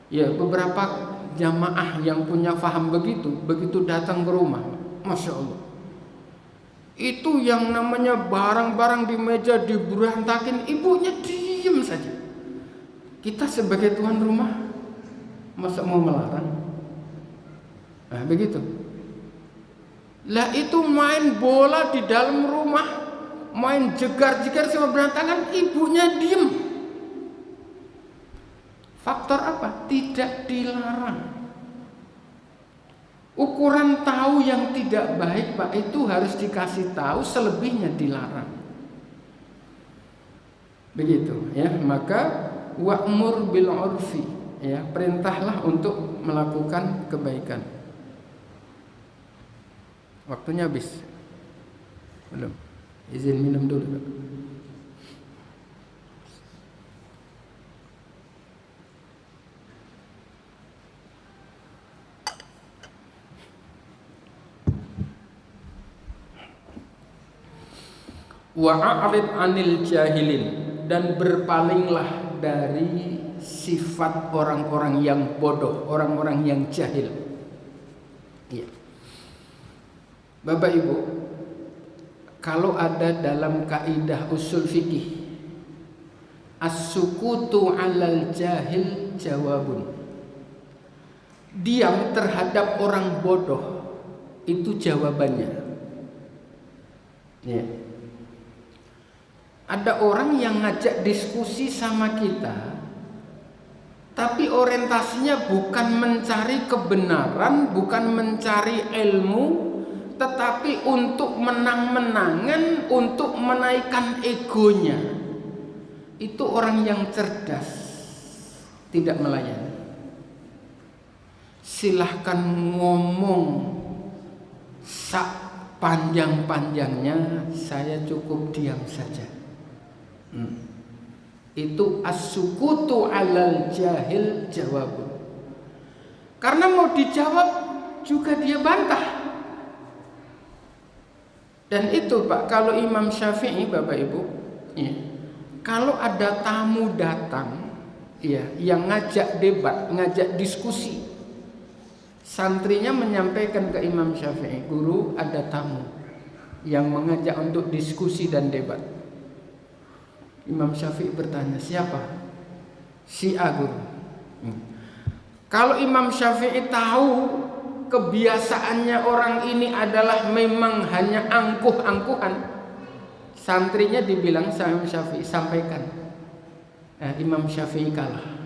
Ya, beberapa jamaah yang punya faham begitu datang ke rumah, Masya Allah, itu yang namanya barang-barang di meja diberantakin, ibunya diem saja. Kita sebagai tuan rumah, masa mau melarang? Nah begitu. Lah itu main bola di dalam rumah, main jegar-jegar sama berantakan, ibunya diem. Faktor apa? Tidak dilarang. Ukuran tahu yang tidak baik, Pak, itu harus dikasih tahu, selebihnya dilarang. Begitu ya. Maka wa'mur bil urfi, ya, perintahlah untuk melakukan kebaikan. Waktunya habis. Belum. Izin minum dulu, Pak. Wa'arid anil jahilin, dan berpalinglah dari sifat orang-orang yang bodoh, orang-orang yang jahil. Ya. Bapak Ibu, kalau ada dalam kaidah usul fikih, as-sukutu 'alal jahil jawabun, diam terhadap orang bodoh itu jawabannya. Ya. Ada orang yang ngajak diskusi sama kita, tapi orientasinya bukan mencari kebenaran, bukan mencari ilmu, tetapi untuk menang-menangan, untuk menaikkan egonya. Itu orang yang cerdas, tidak melayani. Silahkan ngomong sak panjang-panjangnya, saya cukup diam saja. Itu as-sukutu 'alal jahil jawabun. Karena mau dijawab juga dia bantah. Dan itu Pak, kalau Imam Syafi'i Bapak Ibu, ya, kalau ada tamu datang, ya, yang ngajak debat, ngajak diskusi, santrinya menyampaikan ke Imam Syafi'i, guru ada tamu yang mengajak untuk diskusi dan debat. Imam Syafi'i bertanya, siapa? Si A, guru. Kalau Imam Syafi'i tahu kebiasaannya orang ini adalah memang hanya angkuh-angkuhan, santrinya dibilang sama Imam Syafi'i, sampaikan. Imam Syafi'i kalah.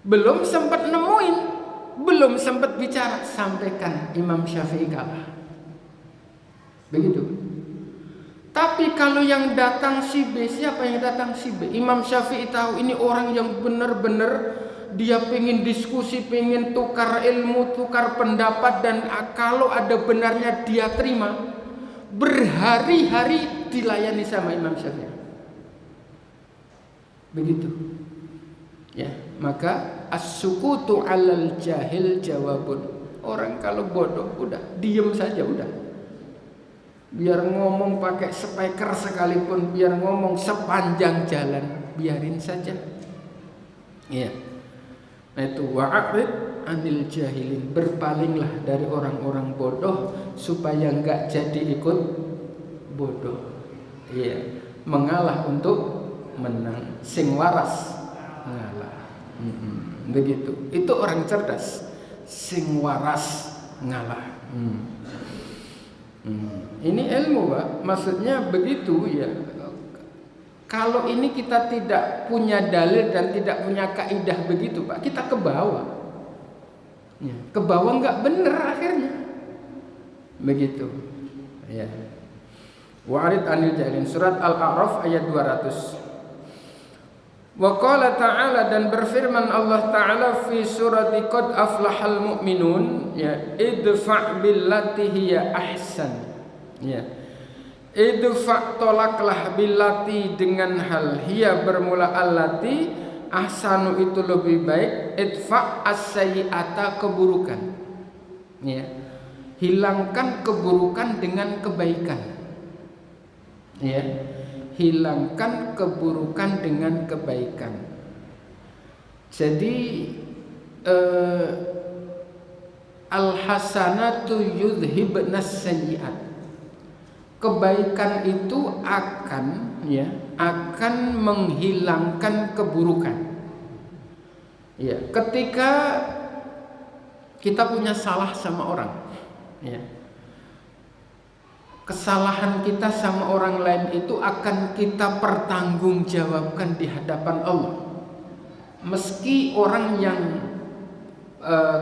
Belum sempat nemuin, belum sempat bicara, sampaikan Imam Syafi'i kalah. Begitu. Tapi kalau yang datang si B, siapa yang datang si B? Imam Syafi'i tahu ini orang yang benar-benar dia pengen diskusi, pengen tukar ilmu, tukar pendapat, dan kalau ada benarnya dia terima. Berhari-hari dilayani sama Imam Syafi'i. Begitu. Ya, maka as-sukutu 'alal jahil jawabun. Orang kalau bodoh udah diem saja udah. Biar ngomong pakai speaker sekalipun, biar ngomong sepanjang jalan, biarin saja. Ya. Nah itu wa'rid anil jahilin, berpalinglah dari orang-orang bodoh supaya enggak jadi ikut bodoh. Iya, mengalah untuk menang, sing waras ngalah. Begitu. Itu orang cerdas, sing waras ngalah. Ini ilmu Pak, maksudnya begitu ya. Kalau ini kita tidak punya dalil dan tidak punya kaidah begitu Pak, kita ke bawah. Ya, ke bawah nggak bener akhirnya. Begitu. Ya. Wa'rid anil jahilin, surat Al-A'raf ayat 200. Wa qala ta'ala, dan berfirman Allah Ta'ala fi surati qad aflahal mu'minun, ya, idfa' billati hiya ahsan. Ya. Idfa' tolaklah billati dengan hal, hiya bermula allati, ahsanu itu lebih baik, idfa' as-sayyi'ata keburukan. Ya. Hilangkan keburukan dengan kebaikan. Ya. Hilangkan keburukan dengan kebaikan. Jadi al-hasanatu yudhibnas sayyi'at. Kebaikan itu akan menghilangkan keburukan. Ya, ketika kita punya salah sama orang, ya, kesalahan kita sama orang lain itu akan kita pertanggungjawabkan di hadapan Allah. Meski orang yang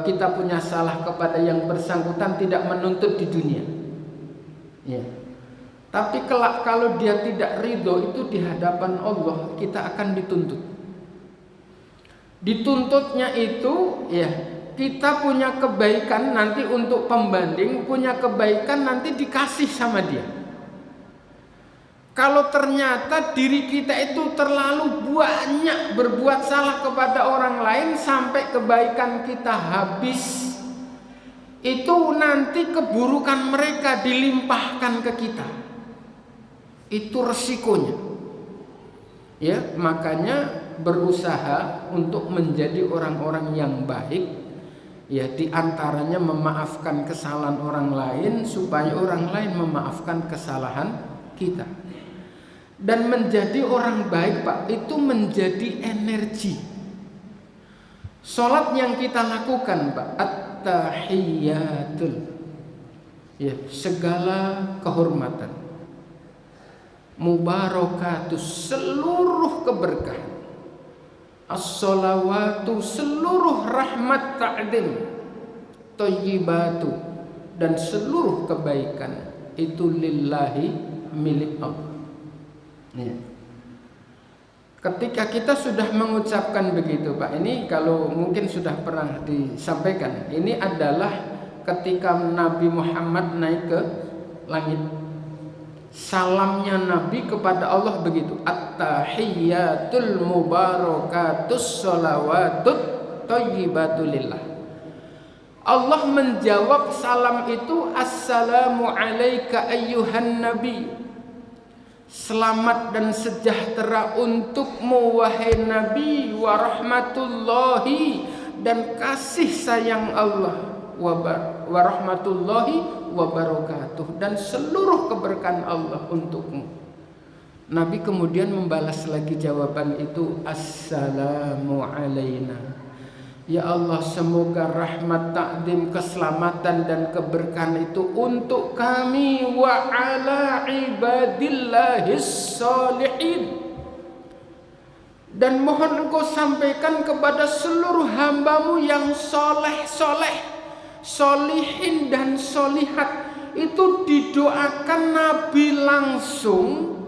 kita punya salah kepada yang bersangkutan tidak menuntut di dunia, ya. Tapi kelak kalau dia tidak ridho, itu di hadapan Allah kita akan dituntut. Dituntutnya itu, ya, kita punya kebaikan nanti untuk pembanding, punya kebaikan nanti dikasih sama dia. Kalau ternyata diri kita itu terlalu banyak berbuat salah kepada orang lain sampai kebaikan kita habis, itu nanti keburukan mereka dilimpahkan ke kita. Itu resikonya. Ya, makanya berusaha untuk menjadi orang-orang yang baik. Ya, di antaranya memaafkan kesalahan orang lain supaya orang lain memaafkan kesalahan kita. Dan menjadi orang baik Pak, itu menjadi energi. Salat yang kita lakukan Pak, at-tahiyyatul, ya, segala kehormatan. mubarakatus seluruh keberkahan, as-salawatu seluruh rahmat ta'dim, thayyibatu dan seluruh kebaikan itu lillahi milik Allah. Ya. Ketika kita sudah mengucapkan begitu Pak, ini kalau mungkin sudah pernah disampaikan, ini adalah ketika Nabi Muhammad naik ke langit. Salamnya Nabi kepada Allah begitu, at-tahiyyatul mubarakatus sholawatut thayyibatu lillah. Allah menjawab salam itu, assalamu alayka ayyuhan nabi, selamat dan sejahtera untukmu wahai Nabi, wa rahmatullahi dan kasih sayang Allah, wa rahmatullahi wa barakatuh dan seluruh keberkahan Allah untukmu. Nabi kemudian membalas lagi jawaban itu, assalamu alayna. Ya Allah, semoga rahmat, takdim, keselamatan dan keberkahan itu untuk kami wa ala ibadillahis sholihin, dan mohon engkau sampaikan kepada seluruh hambamu yang soleh, solihin dan solihat. Itu didoakan Nabi langsung,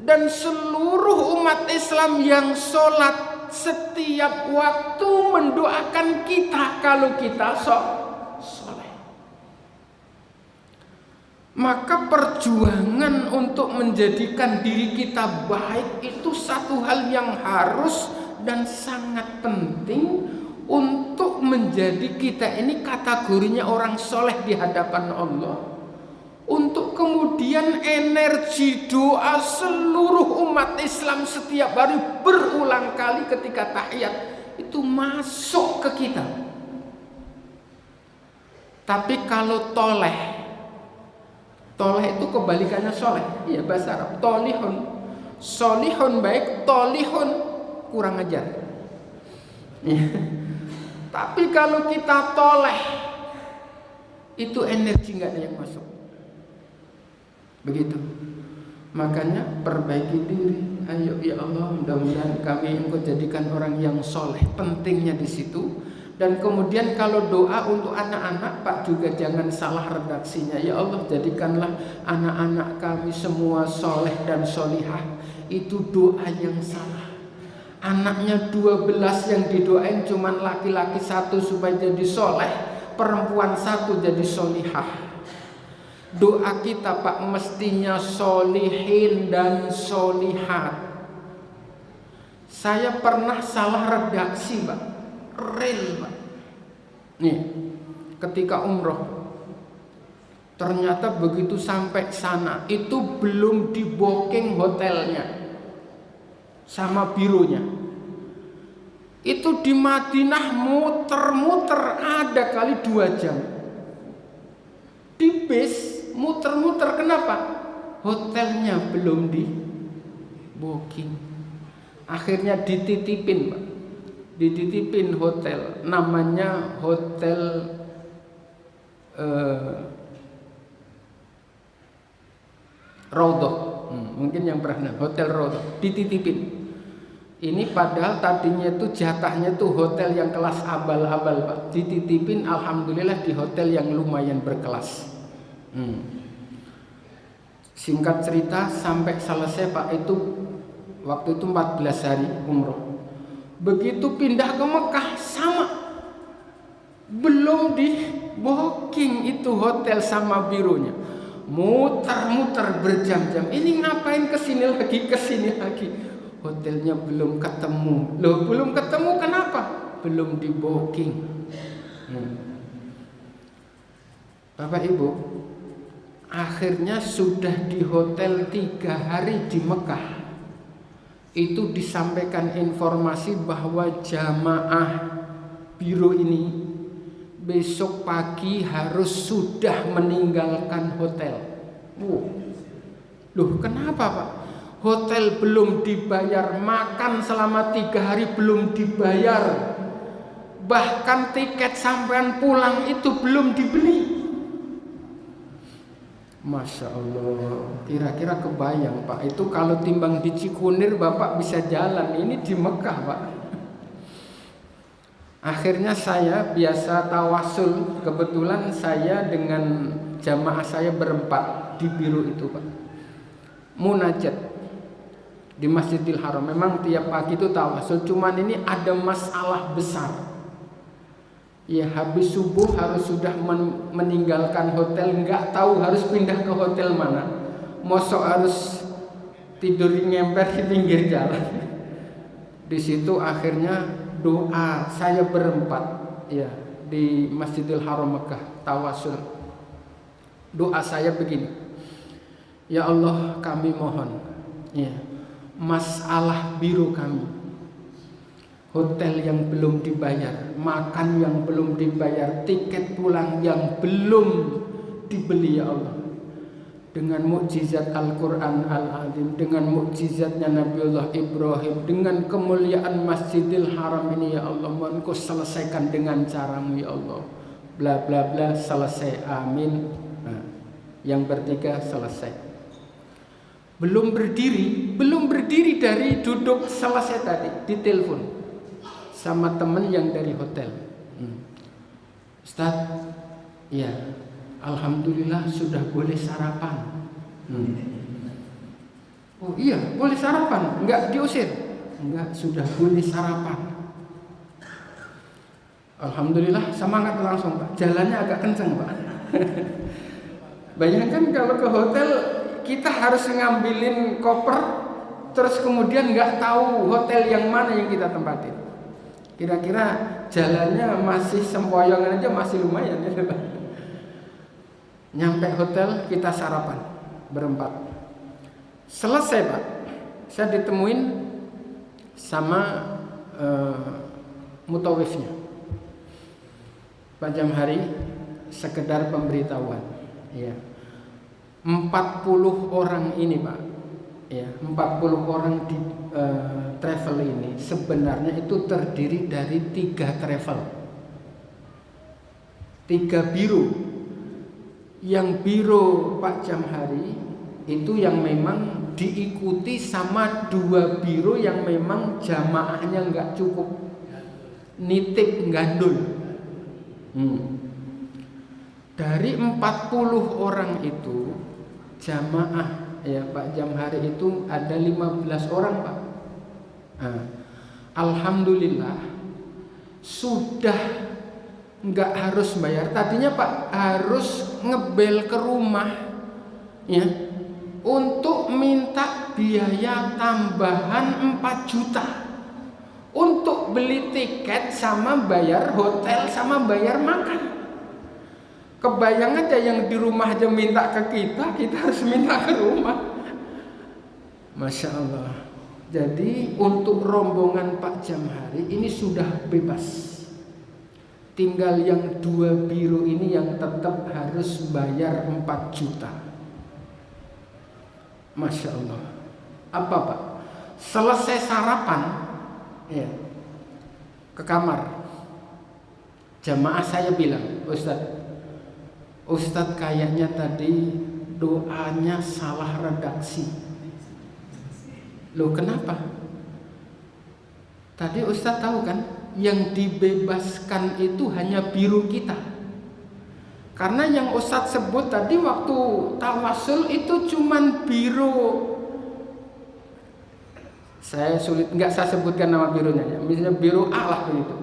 dan seluruh umat Islam yang sholat setiap waktu mendoakan kita kalau kita soleh. Maka perjuangan untuk menjadikan diri kita baik itu satu hal yang harus dan sangat penting untuk menjadi kita ini kategorinya orang soleh di hadapan Allah. Untuk kemudian energi doa seluruh umat Islam setiap hari berulang kali ketika tahiyat itu masuk ke kita. Tapi kalau toleh itu kebalikannya soleh. Iya, bahasa Arab tolihun. Solihun baik, tolihun kurang ajar. Tapi kalau kita toleh, itu energi nggak ada yang masuk. Begitu. Makanya perbaiki diri. Ayo ya Allah, mudah-mudahan kami engkau jadikan orang yang soleh. Pentingnya di situ. Dan kemudian kalau doa untuk anak-anak, Pak juga jangan salah redaksinya. Ya Allah, jadikanlah anak-anak kami semua soleh dan solihah. Itu doa yang salah. Anaknya 12 yang didoain cuman laki-laki 1 supaya jadi soleh, perempuan 1 jadi solihah. Doa kita Pak mestinya solihin dan solihat. Saya pernah salah redaksi Pak, real Pak. Nih, ketika umroh, ternyata begitu sampai sana itu belum di booking hotelnya sama bironya. Itu di Madinah muter-muter ada kali 2 jam. Di bis muter-muter, kenapa? Hotelnya belum di booking. Akhirnya dititipin Pak, dititipin hotel, namanya hotel Raudhah, mungkin yang pernah, hotel Raudhah, dititipin. Ini padahal tadinya itu jatahnya tuh hotel yang kelas abal-abal Pak, dititipin alhamdulillah di hotel yang lumayan berkelas. Singkat cerita sampai selesai Pak, itu waktu itu 14 hari umroh. Begitu pindah ke Mekah sama, belum di booking itu hotel sama bironya. Muter-muter berjam-jam. Ini ngapain kesini lagi? Hotelnya belum ketemu. Loh, belum ketemu kenapa? Belum di booking. Bapak Ibu, akhirnya sudah di hotel 3 hari di Mekah. Itu disampaikan informasi bahwa jamaah biro ini besok pagi harus sudah meninggalkan hotel. Loh, kenapa Pak? Hotel belum dibayar, makan selama 3 hari belum dibayar, bahkan tiket sampean pulang itu belum dibeli. Masya Allah, kira-kira kebayang Pak, itu kalau timbang di Cikunir Bapak bisa jalan, ini di Mekah Pak. Akhirnya saya biasa tawasul, kebetulan saya dengan jamaah saya berempat di biru itu Pak, munajat di Masjidil Haram. Memang tiap pagi itu tawasul, cuman ini ada masalah besar. Ya habis subuh harus sudah meninggalkan hotel, nggak tahu harus pindah ke hotel mana. Mosok harus tidur ngemper di pinggir jalan. Di situ akhirnya doa saya berempat ya di Masjidil Haram Mekah tawasul. Doa saya begini. Ya Allah, kami mohon ya masalah biru kami, hotel yang belum dibayar, makan yang belum dibayar, tiket pulang yang belum dibeli ya Allah. Dengan mukjizat Al-Quran Al-Azim, dengan mukjizatnya Nabiullah Ibrahim, dengan kemuliaan Masjidil Haram ini ya Allah, mohon Kau selesaikan dengan caramu ya Allah. Bla bla bla, selesai, amin. Nah, yang bertiga selesai. Belum berdiri dari duduk selesai tadi, ditelepon sama temen yang dari hotel. Ustaz, ya alhamdulillah sudah boleh sarapan. Oh iya, boleh sarapan, enggak diusir? Enggak, sudah boleh sarapan. Alhamdulillah, semangat langsung Pak. Jalannya agak kenceng Pak. Bayangkan kalau ke hotel kita harus ngambilin koper, terus kemudian nggak tahu hotel yang mana yang kita tempatin. Kira-kira jalannya masih sempoyongan aja masih lumayan ya Pak. Nyampe hotel kita sarapan berempat. Selesai Pak, saya ditemuin sama mutawifnya. Pak Jamhari, sekedar pemberitahuan ya. 40 orang ini Pak ya, 40 orang di travel ini sebenarnya itu terdiri dari 3 travel, 3 biro. Yang biro Pak Jamhari itu yang memang diikuti sama 2 biro yang memang jamaahnya nggak cukup, nitip gandul. Dari 40 orang itu jamaah ya Pak Jamhari itu ada 15 orang Pak. Alhamdulillah sudah nggak harus bayar. Tadinya Pak harus ngebel ke rumah ya untuk minta biaya tambahan 4 juta untuk beli tiket sama bayar hotel sama bayar makan. Kebayang aja yang di rumah aja minta ke kita harus minta ke rumah. Masya Allah. Jadi untuk rombongan Pak Jamhari ini sudah bebas. Tinggal yang 2 biro ini yang tetap harus bayar 4 juta. Masya Allah. Apa Pak? Selesai sarapan ya, ke kamar. Jamaah saya bilang, Ustadz kayaknya tadi doanya salah redaksi. Loh kenapa? Tadi Ustadz tahu kan, yang dibebaskan itu hanya biru kita. Karena yang Ustadz sebut tadi waktu tawasul itu cuman biru. Saya sebutkan nama birunya ya. Misalnya biru A lah begitu.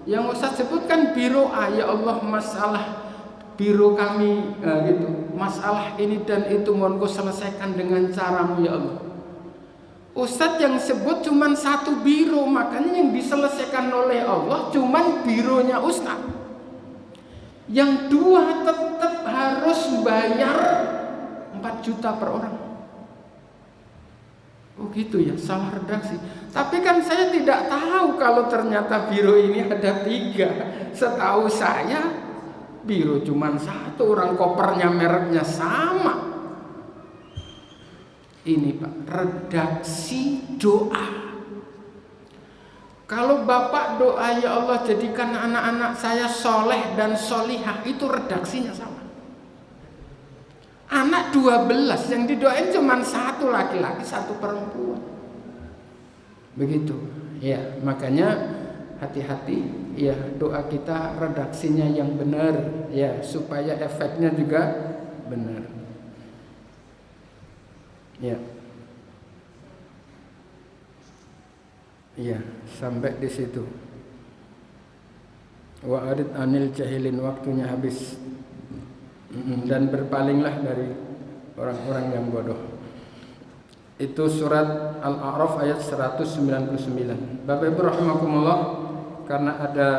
Yang Ustadz sebutkan biru A, ya Allah masalah biro kami gitu, masalah ini dan itu mohon Kau selesaikan dengan caramu ya Allah. Ustadz yang sebut cuman 1 biro, makanya yang diselesaikan oleh Allah cuman bironya Ustadz. Yang 2 tetap harus bayar 4 juta per orang. Oh gitu ya, salah redaksi. Tapi kan saya tidak tahu kalau ternyata biro ini ada 3. Setahu saya biro cuman 1, orang kopernya mereknya sama. Ini Pak, redaksi doa. Kalau Bapak doa ya Allah jadikan anak-anak saya soleh dan solihah, itu redaksinya sama. Anak 12 yang didoain cuma satu laki-laki, satu perempuan. Begitu. Ya, makanya hati-hati ya, doa kita redaksinya yang benar ya, supaya efeknya juga benar. Ya. Iya, sampai di situ. Wa arid anil jahilin, waktunya habis. Dan berpalinglah dari orang-orang yang bodoh. Itu surat Al-A'raf ayat 199. Bapak Ibu rahimakumullah, karena ada